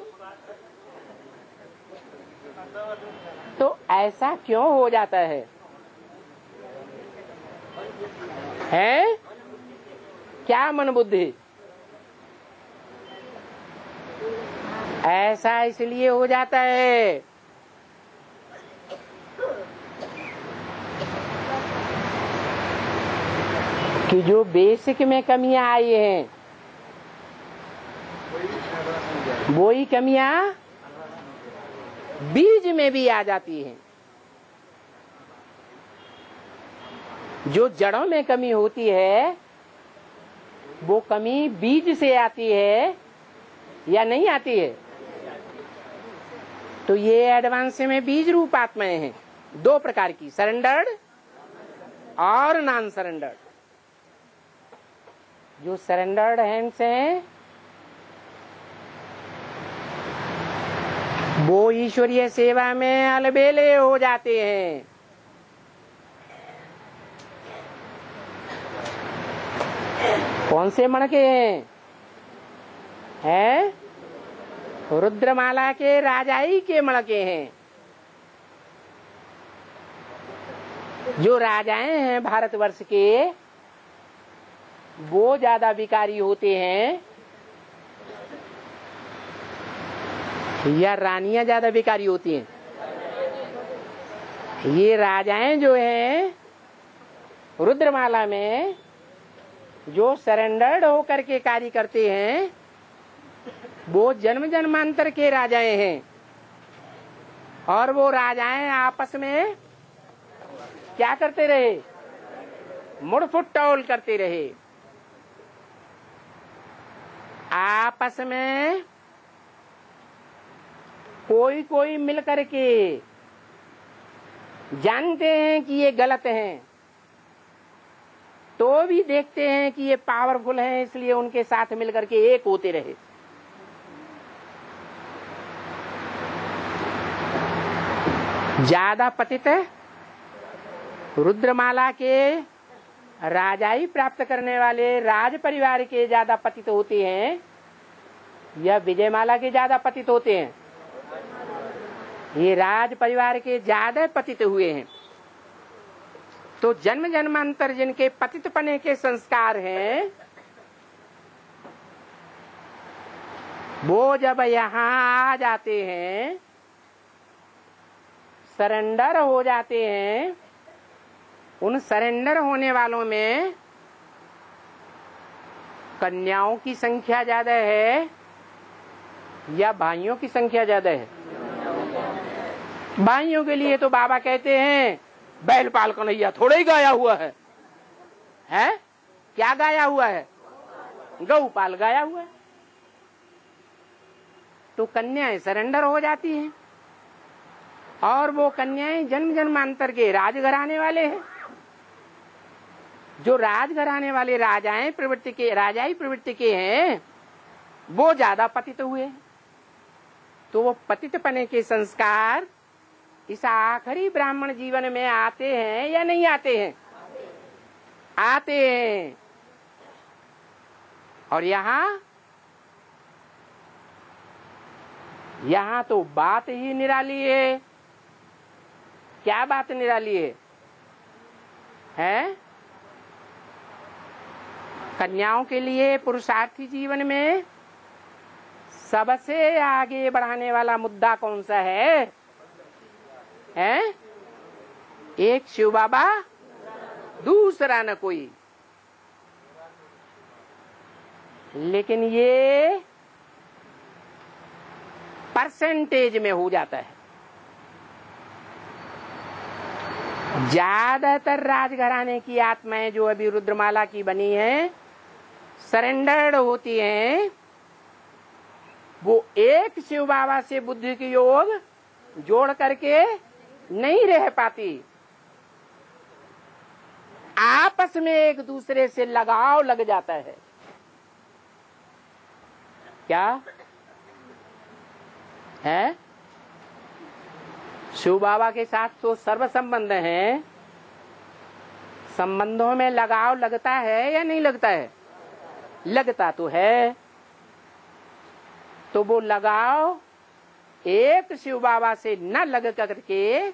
तो ऐसा क्यों हो जाता है? क्या मन बुद्धि? ऐसा इसलिए हो जाता है कि जो बेसिक में कमियां आई हैं वही कमियां बीज में भी आ जाती हैं। जो जड़ों में कमी होती है वो कमी बीज से आती है या नहीं आती है? तो ये एडवांस में बीज रूप आत्माएं हैं, दो प्रकार की, सरेंडर्ड और नॉन सरेंडर्ड। जो सरेंडर्ड हैंड्स हैं वो ईश्वरीय सेवा में अलबेले हो जाते हैं। कौन से मणके हैं? रुद्रमाला के राजाई के मणके हैं। जो राजाएं हैं भारतवर्ष के वो ज्यादा विकारी होते हैं या रानियां ज्यादा विकारी होती हैं? ये राजाएं जो हैं रुद्रमाला में जो सरेंडर्ड होकर के कार्य करते हैं वो जन्म जन्मांतर के राजाएं हैं। और वो राजाएं आपस में क्या करते रहे? मुड़फुट टोल करते रहे। आपस में कोई कोई मिलकर के जानते हैं कि ये गलत हैं, तो भी देखते हैं कि ये पावरफुल हैं, इसलिए उनके साथ मिलकर के एक होते रहे। ज्यादा पतित रुद्रमाला के राजाई प्राप्त करने वाले राज परिवार के ज्यादा पतित होते हैं या विजयमाला के ज्यादा पतित होते हैं? ये राज परिवार के ज्यादा पतित हुए हैं। तो जन्म जन्मांतर जिनके पतित पने के संस्कार हैं वो जब यहाँ आ जाते हैं, सरेंडर हो जाते हैं, उन सरेंडर होने वालों में कन्याओं की संख्या ज्यादा है या भाइयों की संख्या ज्यादा है? भाइयों के लिए तो बाबा कहते हैं बैल पाल कन्हैया थोड़ा ही गाया हुआ है, हैं? क्या गाया हुआ है? गौपाल गाया हुआ है। तो कन्याएं सरेंडर हो जाती हैं और वो कन्याएं जन्म जन्मांतर के राजघराने वाले हैं। जो राजघराने वाले राजाई प्रवृत्ति के हैं वो ज्यादा पतित हुए। तो वो पतित पने के संस्कार इस आखिरी ब्राह्मण जीवन में आते हैं या नहीं आते हैं? आते हैं। और यहाँ तो बात ही निराली है। क्या बात निराली है? हैं? कन्याओं के लिए पुरुषार्थी जीवन में सबसे आगे बढ़ाने वाला मुद्दा कौन सा है? हैं? एक शिव बाबा, दूसरा न कोई। लेकिन ये परसेंटेज में हो जाता है। ज्यादातर राजघराने की आत्माएं जो अभी रुद्रमाला की बनी हैं, सरेंडर्ड होती हैं, वो एक शिव बाबा से बुद्धि की योग जोड़ करके नहीं रह पाती। आपस में एक दूसरे से लगाव लग जाता है। क्या है? शिव बाबा के साथ तो सर्व संबंध हैं। संबंधों में लगाव लगता है या नहीं लगता है? लगता तो है। तो वो लगाव एक शिव बाबा से न लग करके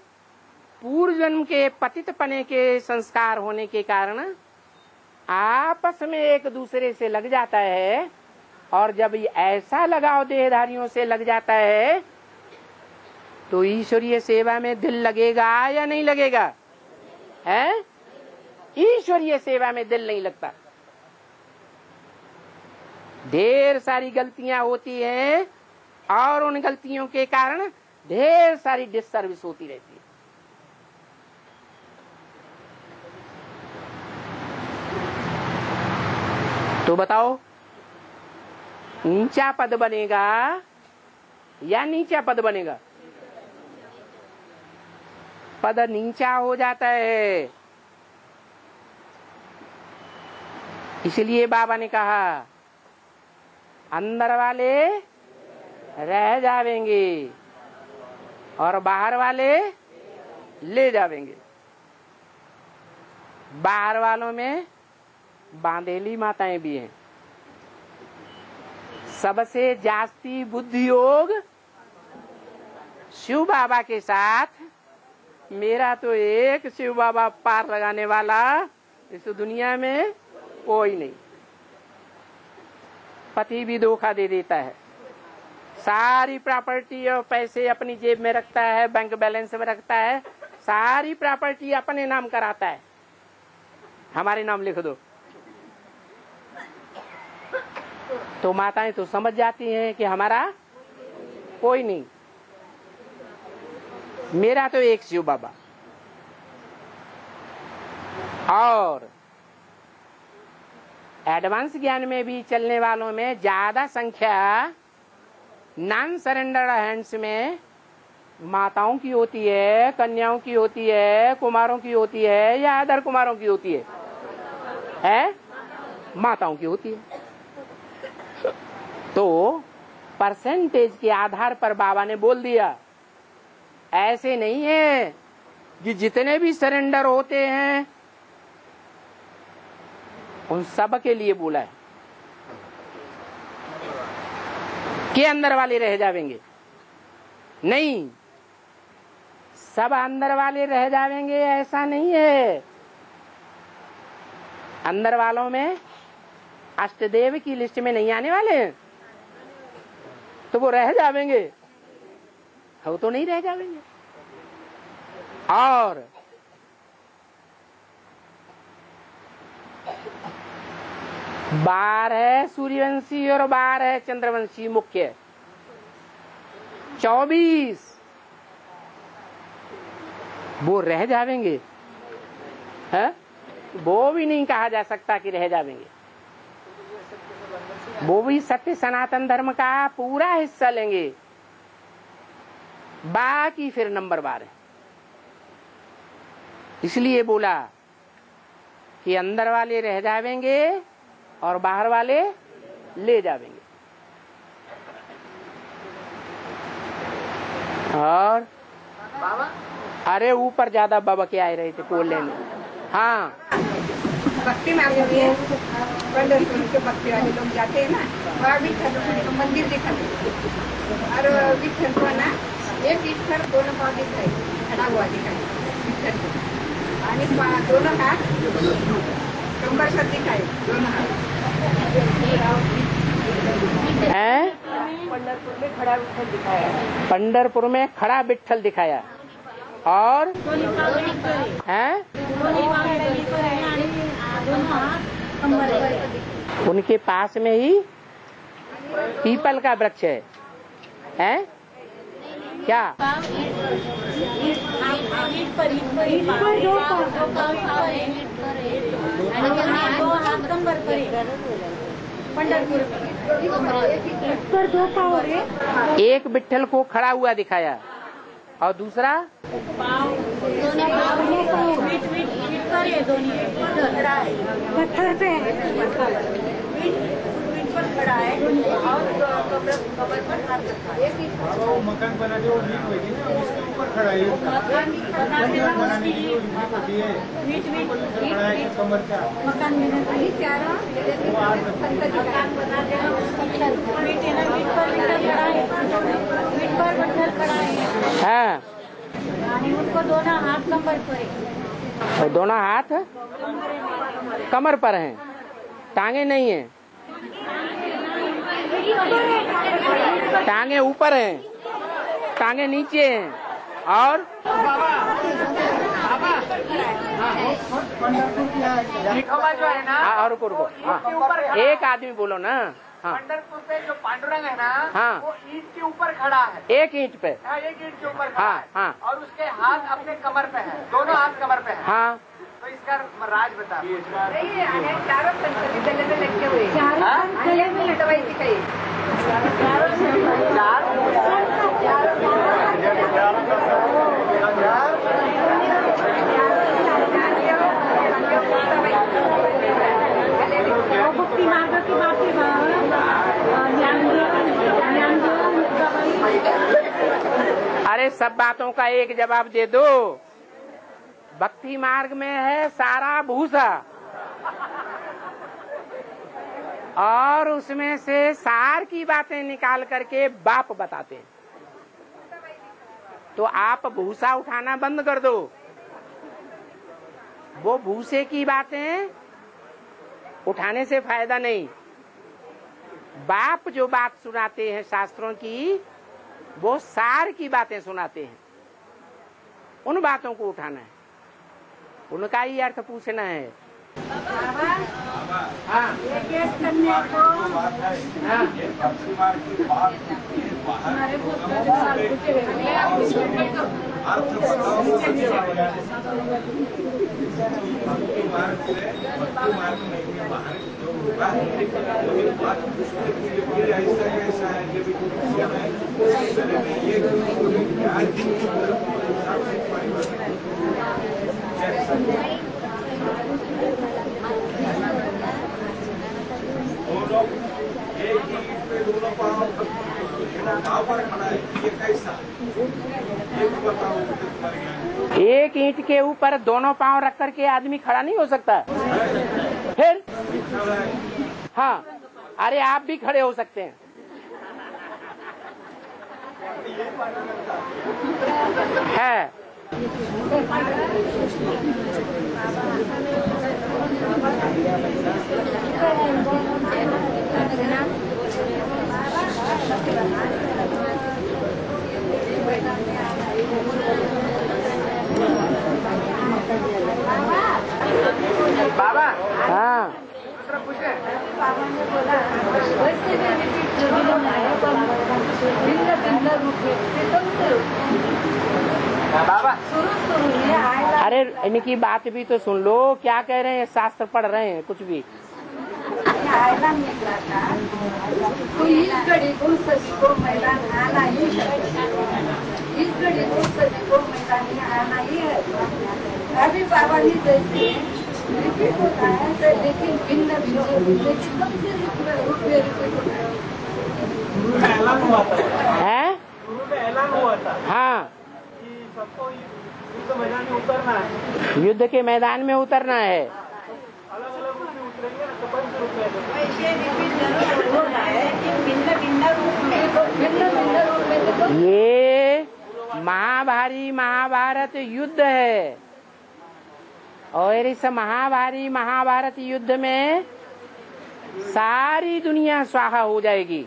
पूर्व जन्म के पतित पने के संस्कार होने के कारण आपस में एक दूसरे से लग जाता है। और जब ऐसा लगाव देहधारियों से लग जाता है तो ईश्वरीय सेवा में दिल लगेगा या नहीं लगेगा? है? ईश्वरीय सेवा में दिल नहीं लगता। ढेर सारी गलतियां होती हैं और उन गलतियों के कारण ढेर सारी डिससर्विस होती रहती है। तो बताओ, नीचा पद बनेगा या नीचा पद बनेगा? पद नीचा हो जाता है। इसलिए बाबा ने कहा अंदर वाले रह जावेंगे और बाहर वाले ले जावेंगे। बाहर वालों में बांधेली माताएं भी हैं। सबसे जास्ती बुद्धि योग शिव बाबा के साथ। मेरा तो एक शिव बाबा पार लगाने वाला इस दुनिया में कोई नहीं। पति भी धोखा दे देता है, सारी प्रॉपर्टी और पैसे अपनी जेब में रखता है, बैंक बैलेंस में रखता है, सारी प्रॉपर्टी अपने नाम कराता है। हमारे नाम लिख दो। तो माताएं तो समझ जाती हैं कि हमारा कोई नहीं, मेरा तो एक शिव बाबा। और एडवांस ज्ञान में भी चलने वालों में ज्यादा संख्या नॉन सरेंडर हैंड्स में माताओं की होती है, कन्याओं की होती है, कुमारों की होती है या अदर कुमारों की होती है? माताओं की होती है। तो परसेंटेज के आधार पर बाबा ने बोल दिया, ऐसे नहीं है कि जितने भी सरेंडर होते हैं उन सब के लिए बोला है कि अंदर वाले रह जाएंगे। नहीं, सब अंदर वाले रह जाएंगे ऐसा नहीं है। अंदर वालों में अष्टदेव की लिस्ट में नहीं आने वाले हैं तो वो रह जाएंगे, वो तो नहीं रह जाएंगे। और बार है सूर्यवंशी और बार है चंद्रवंशी मुख्य, 24 वो रह जाएंगे। है? वो भी नहीं कहा जा सकता कि रह जाएंगे। वो भी सत्य सनातन धर्म का पूरा हिस्सा लेंगे, बाकी फिर नंबर 12 है। इसलिए बोला कि अंदर वाले रह जाएंगे और बाहर वाले ले जाएंगे। और अरे ऊपर ज्यादा बाबा के आए रहे थे बोल लेने। हाँ, भक्ति में के भक्ति वाले लोग जाते हैं ना, वहाँ विठ्ठल मंदिर दिखाते और विठ्ठल को ना एक ईश्वर दोनों पाँव दिखाई खड़ा हुआ दिखाई विठ्ठल को, आणि दोनों हाथ कंबर पर दिखाए दोनों हाथ। पंढरपुर में खड़ा विठ्ठल दिखाया, पंढरपुर में खड़ा विठ्ठल दिखाया। और हैं उनके पास में ही पीपल का वृक्ष है। क्या? ईट पर दो हाथ कंबर पर पंढरपुर पर 2 पाव है। एक बिट्ठल को खड़ा हुआ दिखाया और दूसरा पत्थर पे खड़ा है और कमर पर हाथ रखा है। वो मकान बनाते वो ईंट होगी ना, उसके ऊपर खड़ा है। मकान बनाने की जो ईंट होती है, खड़ा है कि कमर का मकान बनाने चारों मकान बनाते हैं। ईंट पर खड़ा है, ईंट पर पत्थर खड़ा है। हाँ, उनको दोनों हाथ कमर पर है। और दोनों हाथ कमर पर हैं, टांगे नहीं हैं। टांगे ऊपर हैं, टांगे नीचे हैं। और जो है ना, और रुको हाँ, एक आदमी बोलो ना। हाँ, पंढरपुर पे जो पांडुरंग है ना, हाँ, वो ईंट के ऊपर खड़ा है। एक ईंट पे। हाँ, एक ईंट के ऊपर खड़ा हाँ, है। हाँ। और उसके हाथ अपने कमर पे है, दोनों हाथ कमर पे है। हाँ, तो इसका राज बता। चारों संतरी गले में लटके हुए, गले में लटवाई थी कहीं। भक्ति मार्ग की बात अरे सब बातों का एक जवाब दे दो। भक्ति मार्ग में है सारा भूसा और उसमें से सार की बातें निकाल करके बाप बताते हैं। तो आप भूसा उठाना बंद कर दो। वो भूसे की बातें उठाने से फायदा नहीं। बाप जो बात सुनाते हैं शास्त्रों की, वो सार की बातें सुनाते हैं। उन बातों को उठाना है, उनका ही अर्थ पूछना है। हाँ, एक ईंट के ऊपर दोनों पांव रख करके आदमी खड़ा नहीं हो सकता। फिर हाँ, अरे आप भी खड़े हो सकते हैं। है बाबा, हाँ, दूसरा पूछे। बाबा, अरे इनकी बात भी तो सुन लो, क्या कह रहे हैं, शास्त्र पढ़ रहे हैं कुछ भी। इस घड़ी को सभी को मैदान आना ही है, इस घड़ी को सभी को मैदान आना ही है। अभी बाबा ही जैसे रिपीट होता है, लेकिन भिन्न भिन्न लेकिन सबसे रूप में रिपीट होता है। ऐलान हुआ था, है शुरू में ऐलान हुआ था हाँ, कि सबको युद्ध मैदान में उतरना है, युद्ध के मैदान में उतरना है। अलग अलग रूप में उतरेंगे ना, तो पंच रूप में वैसे रिपीट जरूर होता है कि भिन्न भिन्न रूप में तो ये महाभारी महाभारत युद्ध है और इस महाभारी महाभारत युद्ध में सारी दुनिया स्वाहा हो जाएगी,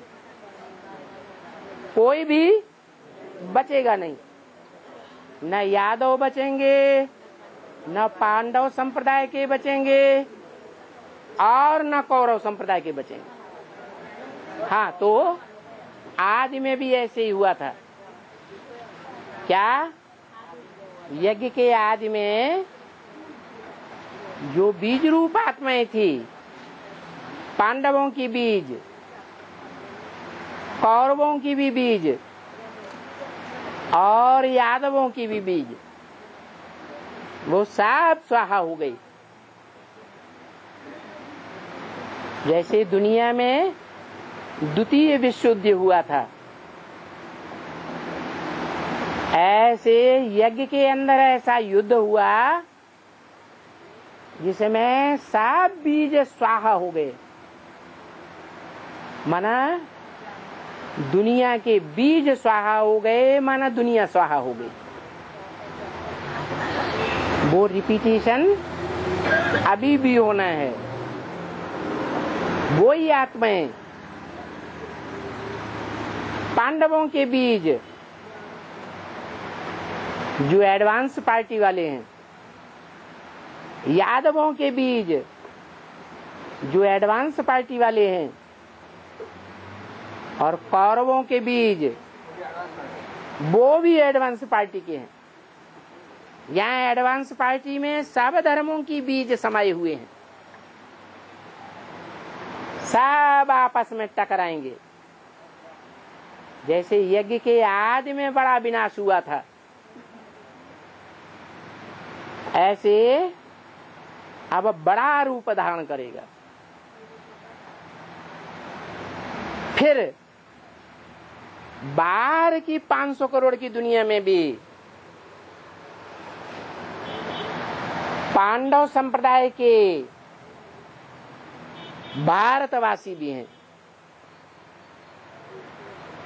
कोई भी बचेगा नहीं। न यादव बचेंगे, न पांडव संप्रदाय के बचेंगे और न कौरव संप्रदाय के बचेंगे। हाँ, तो आदि में भी ऐसे ही हुआ था। क्या यज्ञ के आदि में जो बीज रूप आत्माएं थी, पांडवों की बीज, कौरवों की भी बीज और यादवों की भी बीज, वो सब स्वाहा हो गई। जैसे दुनिया में द्वितीय विश्व युद्ध हुआ था, ऐसे यज्ञ के अंदर ऐसा युद्ध हुआ जिसमें सब बीज स्वाहा हो गए। माना दुनिया के बीज स्वाहा हो गए, माना दुनिया स्वाहा हो गई। वो रिपीटेशन अभी भी होना है। वो ही आत्माएं, पांडवों के बीज जो एडवांस पार्टी वाले हैं, यादवों के बीज जो एडवांस पार्टी वाले हैं, और कौरवों के बीज वो भी एडवांस पार्टी के हैं। यहाँ एडवांस पार्टी में सब धर्मों की बीज समाये हुए हैं, सब आपस में टकराएंगे। जैसे यज्ञ के आदि में बड़ा विनाश हुआ था, ऐसे अब बड़ा रूप धारण करेगा। फिर बाहर की 500 करोड़ की दुनिया में भी पांडव संप्रदाय के भारतवासी भी हैं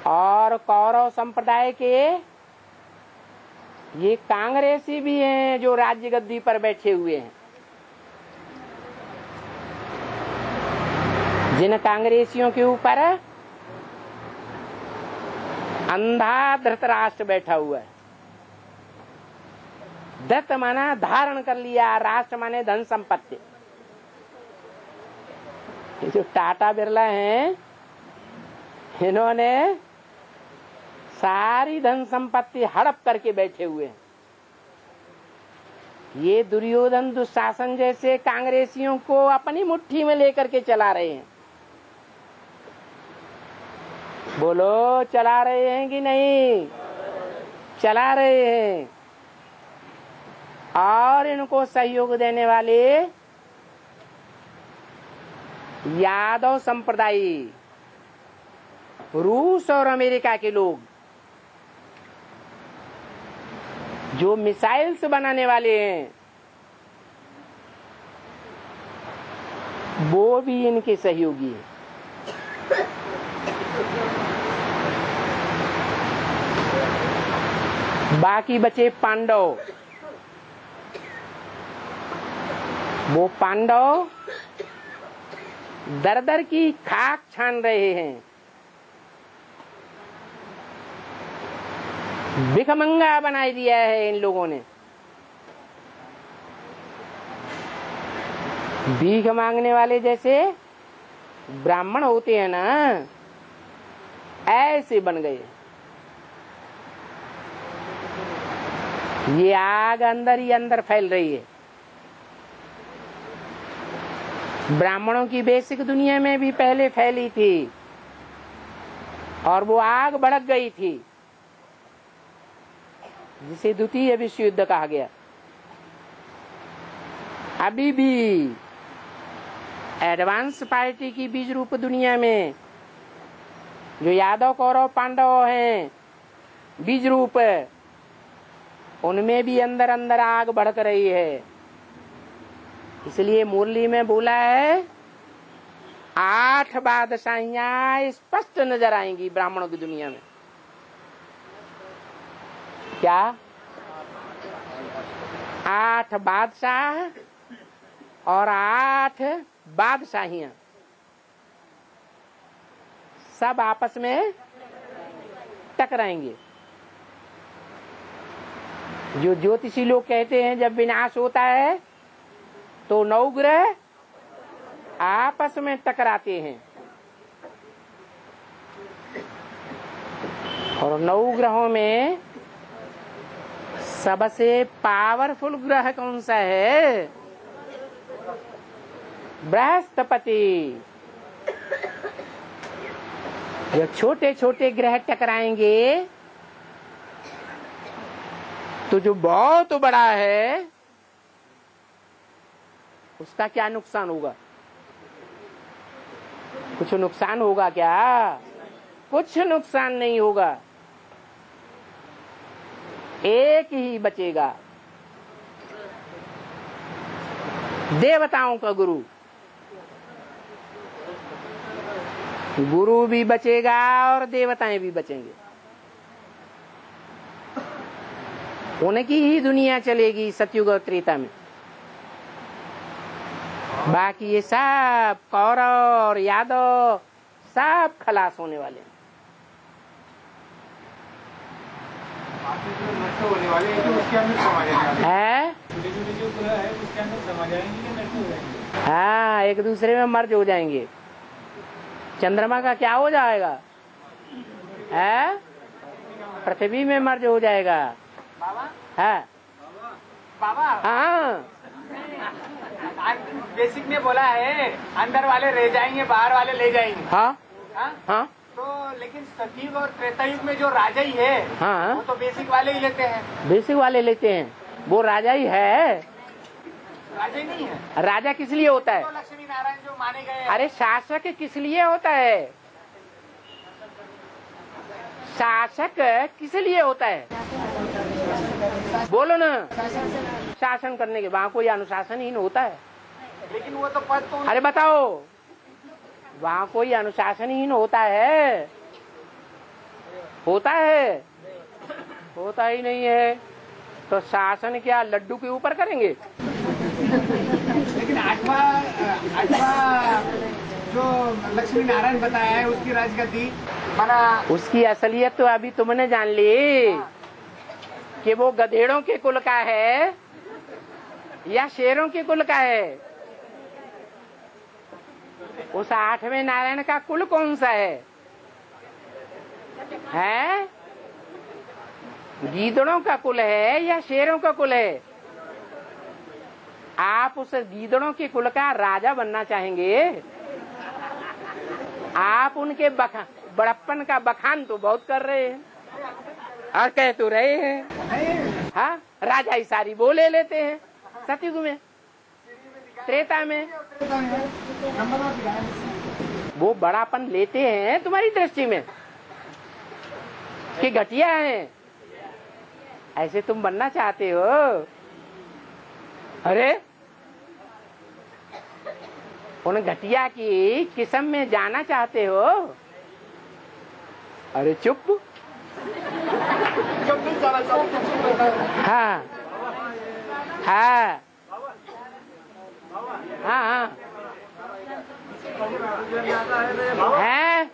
और कौरव संप्रदाय के ये कांग्रेसी भी हैं जो राज्य गद्दी पर बैठे हुए हैं। जिन कांग्रेसियों के ऊपर अंधा धृतराष्ट्र बैठा हुआ है। धृत माना धारण कर लिया, राष्ट्र माने धन संपत्ति। ये जो टाटा बिरला हैं, इन्होंने सारी धन संपत्ति हड़प करके बैठे हुए हैं। ये दुर्योधन दुशासन जैसे कांग्रेसियों को अपनी मुट्ठी में लेकर के चला रहे हैं। बोलो, चला रहे हैं कि नहीं? चला रहे हैं। और इनको सहयोग देने वाले यादव संप्रदाय, रूस और अमेरिका के लोग, जो मिसाइल्स बनाने वाले हैं, वो भी इनके सहयोगी हैं। बाकी बचे पांडव। वो पांडव दर दर की खाक छान रहे हैं, भिखमंगा बना दिया है इन लोगों ने। भीख मांगने वाले जैसे ब्राह्मण होते हैं ना, ऐसे बन गए। ये आग अंदर ही अंदर फैल रही है। ब्राह्मणों की बेसिक दुनिया में भी पहले फैली थी और वो आग भड़क गई थी, जिसे द्वितीय विश्व युद्ध कहा गया। अभी भी एडवांस पार्टी की बीज रूप दुनिया में जो यादव कौरव पांडव हैं बीज रूप, उनमें भी अंदर अंदर आग भड़क रही है। इसलिए मुरली में बोला है 8 बादशाहियां स्पष्ट नजर आएंगी ब्राह्मणों की दुनिया में। क्या? 8 बादशाह और 8 बादशाहियां सब आपस में टकराएंगे। जो ज्योतिषी लोग कहते हैं जब विनाश होता है तो 9 ग्रह आपस में टकराते हैं और 9 ग्रहों में सबसे पावरफुल ग्रह कौन सा है? बृहस्पति। जब छोटे छोटे ग्रह टकराएंगे तो जो बहुत बड़ा है उसका क्या नुकसान होगा? कुछ नुकसान होगा क्या? कुछ नुकसान नहीं होगा, एक ही बचेगा, देवताओं का गुरु। गुरु भी बचेगा और देवताएं भी बचेंगे। उनकी ही दुनिया चलेगी सतयुग और त्रेता में। बाकी ये सब कौरव और यादव सब खलास होने वाले हैं। नष्ट होने वाले हैं कि उसके अंदर समा जाएंगे? है छोटे-छोटे जो ग्रह है उसके अंदर समा जाएंगे कि नष्ट हो जाएंगे? हाँ, एक दूसरे में मर्ज हो जाएंगे। चंद्रमा का क्या हो जाएगा? है पृथ्वी में मर्ज हो जाएगा। है बाबा हाँ, बेसिक ने बोला है अंदर वाले रह जाएंगे, बाहर वाले ले जाएंगे। हाँ, हाँ? हाँ, तो लेकिन सतयुग और त्रेतायुग में जो राजा ही है हाँ, वो तो बेसिक वाले ही लेते हैं। बेसिक वाले लेते हैं। वो राजा ही है। राजा ही नहीं है। राजा किस लिए होता है? तो लक्ष्मी नारायण जो माने गए हैं। अरे शासक किस लिए होता है? शासक किस लिए होता है? बोलो ना। शासन करने के, वहाँ कोई अनुशासनहीन होता है? लेकिन वो तो पद तो अरे बताओ, वहाँ कोई अनुशासनहीन होता है? होता है? होता ही नहीं है। तो शासन क्या लड्डू के ऊपर करेंगे? लेकिन आठवां जो लक्ष्मी नारायण बताया है उसकी राजगद्दी बना। उसकी असलियत तो अभी तुमने जान ली कि वो गधेड़ों के कुल का है या शेरों के कुल का है। उस आठवें नारायण का कुल कौन सा है? हैं? गीदड़ों का कुल है या शेरों का कुल है? आप उस गीदड़ों के कुल का राजा बनना चाहेंगे? आप उनके बड़प्पन का बखान तो बहुत कर रहे हैं और कह तो रहे हैं। हाँ, राजा ही सारी वो ले लेते हैं सतयुग में, त्रेता में वो बड़ापन लेते हैं तुम्हारी दृष्टि में कि घटिया है। ऐसे तुम बनना चाहते हो? अरे उन घटिया की किस्म में जाना चाहते हो? अरे चुप। हाँ हाँ हाँ हाँ है।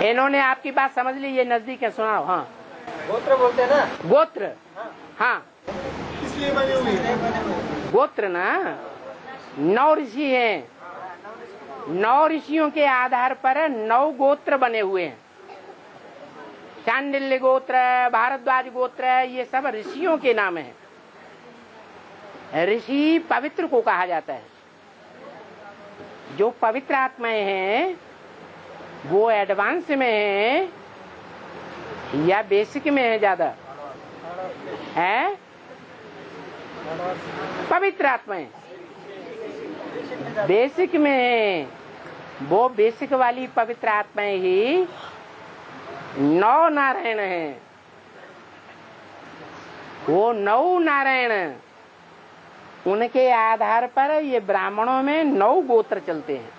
इन्होंने आपकी बात समझ ली, ये नजदीक है, सुनाओ। हाँ, गोत्र बोलते हैं ना। गोत्र, हाँ, इसलिए बनी हुई है गोत्र ना। 9 ऋषि हैं, 9 ऋषियों के आधार पर 9 गोत्र बने हुए हैं। चांडिल्य गोत्र, भारद्वाज गोत्र, ये सब ऋषियों के नाम हैं। ऋषि पवित्र को कहा जाता है। जो पवित्र आत्माएं हैं वो एडवांस में है या बेसिक में है? ज्यादा है पवित्र आत्माएं, बेसिक में है। वो बेसिक वाली पवित्र आत्माएं ही 9 नारायण हैं। वो 9 नारायण, उनके आधार पर ये ब्राह्मणों में 9 गोत्र चलते हैं।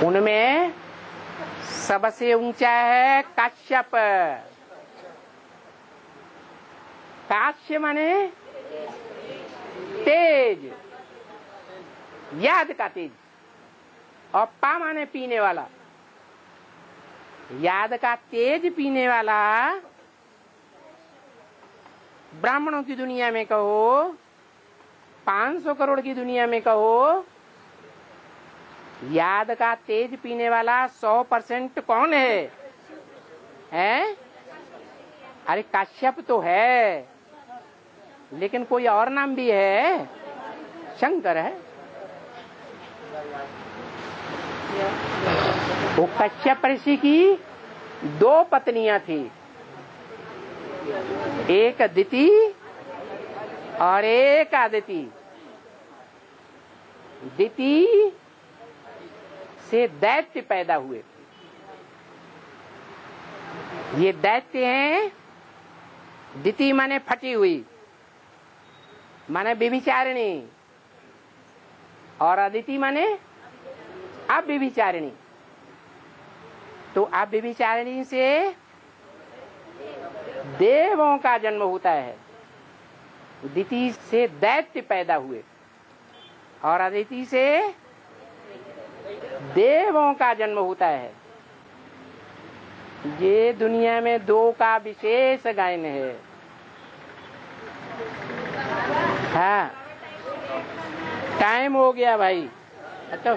उनमें सबसे ऊंचा है काश्यप। काश्य माने तेज, याद का तेज, और पा माने पीने वाला। याद का तेज पीने वाला ब्राह्मणों की दुनिया में कहो, 500 करोड़ की दुनिया में कहो, याद का तेज पीने वाला 100% कौन है? हैं? अरे काश्यप तो है, लेकिन कोई और नाम भी है, शंकर है। वो कश्यप ऋषि की 2 पत्नियां थी, एक दिति और एक आदिति। दिति से दैत्य पैदा हुए। ये दैत्य हैं। दिति माने फटी हुई, माने व्यभिचारिणी, और अदिति माने अव्यभिचारिणी। तो अव्यभिचारिणी से देवों का जन्म होता है। दिति से दैत्य पैदा हुए और अदिति से देवों का जन्म होता है। ये दुनिया में 2 का विशेष गायन है। हाँ, टाइम हो गया भाई। अच्छा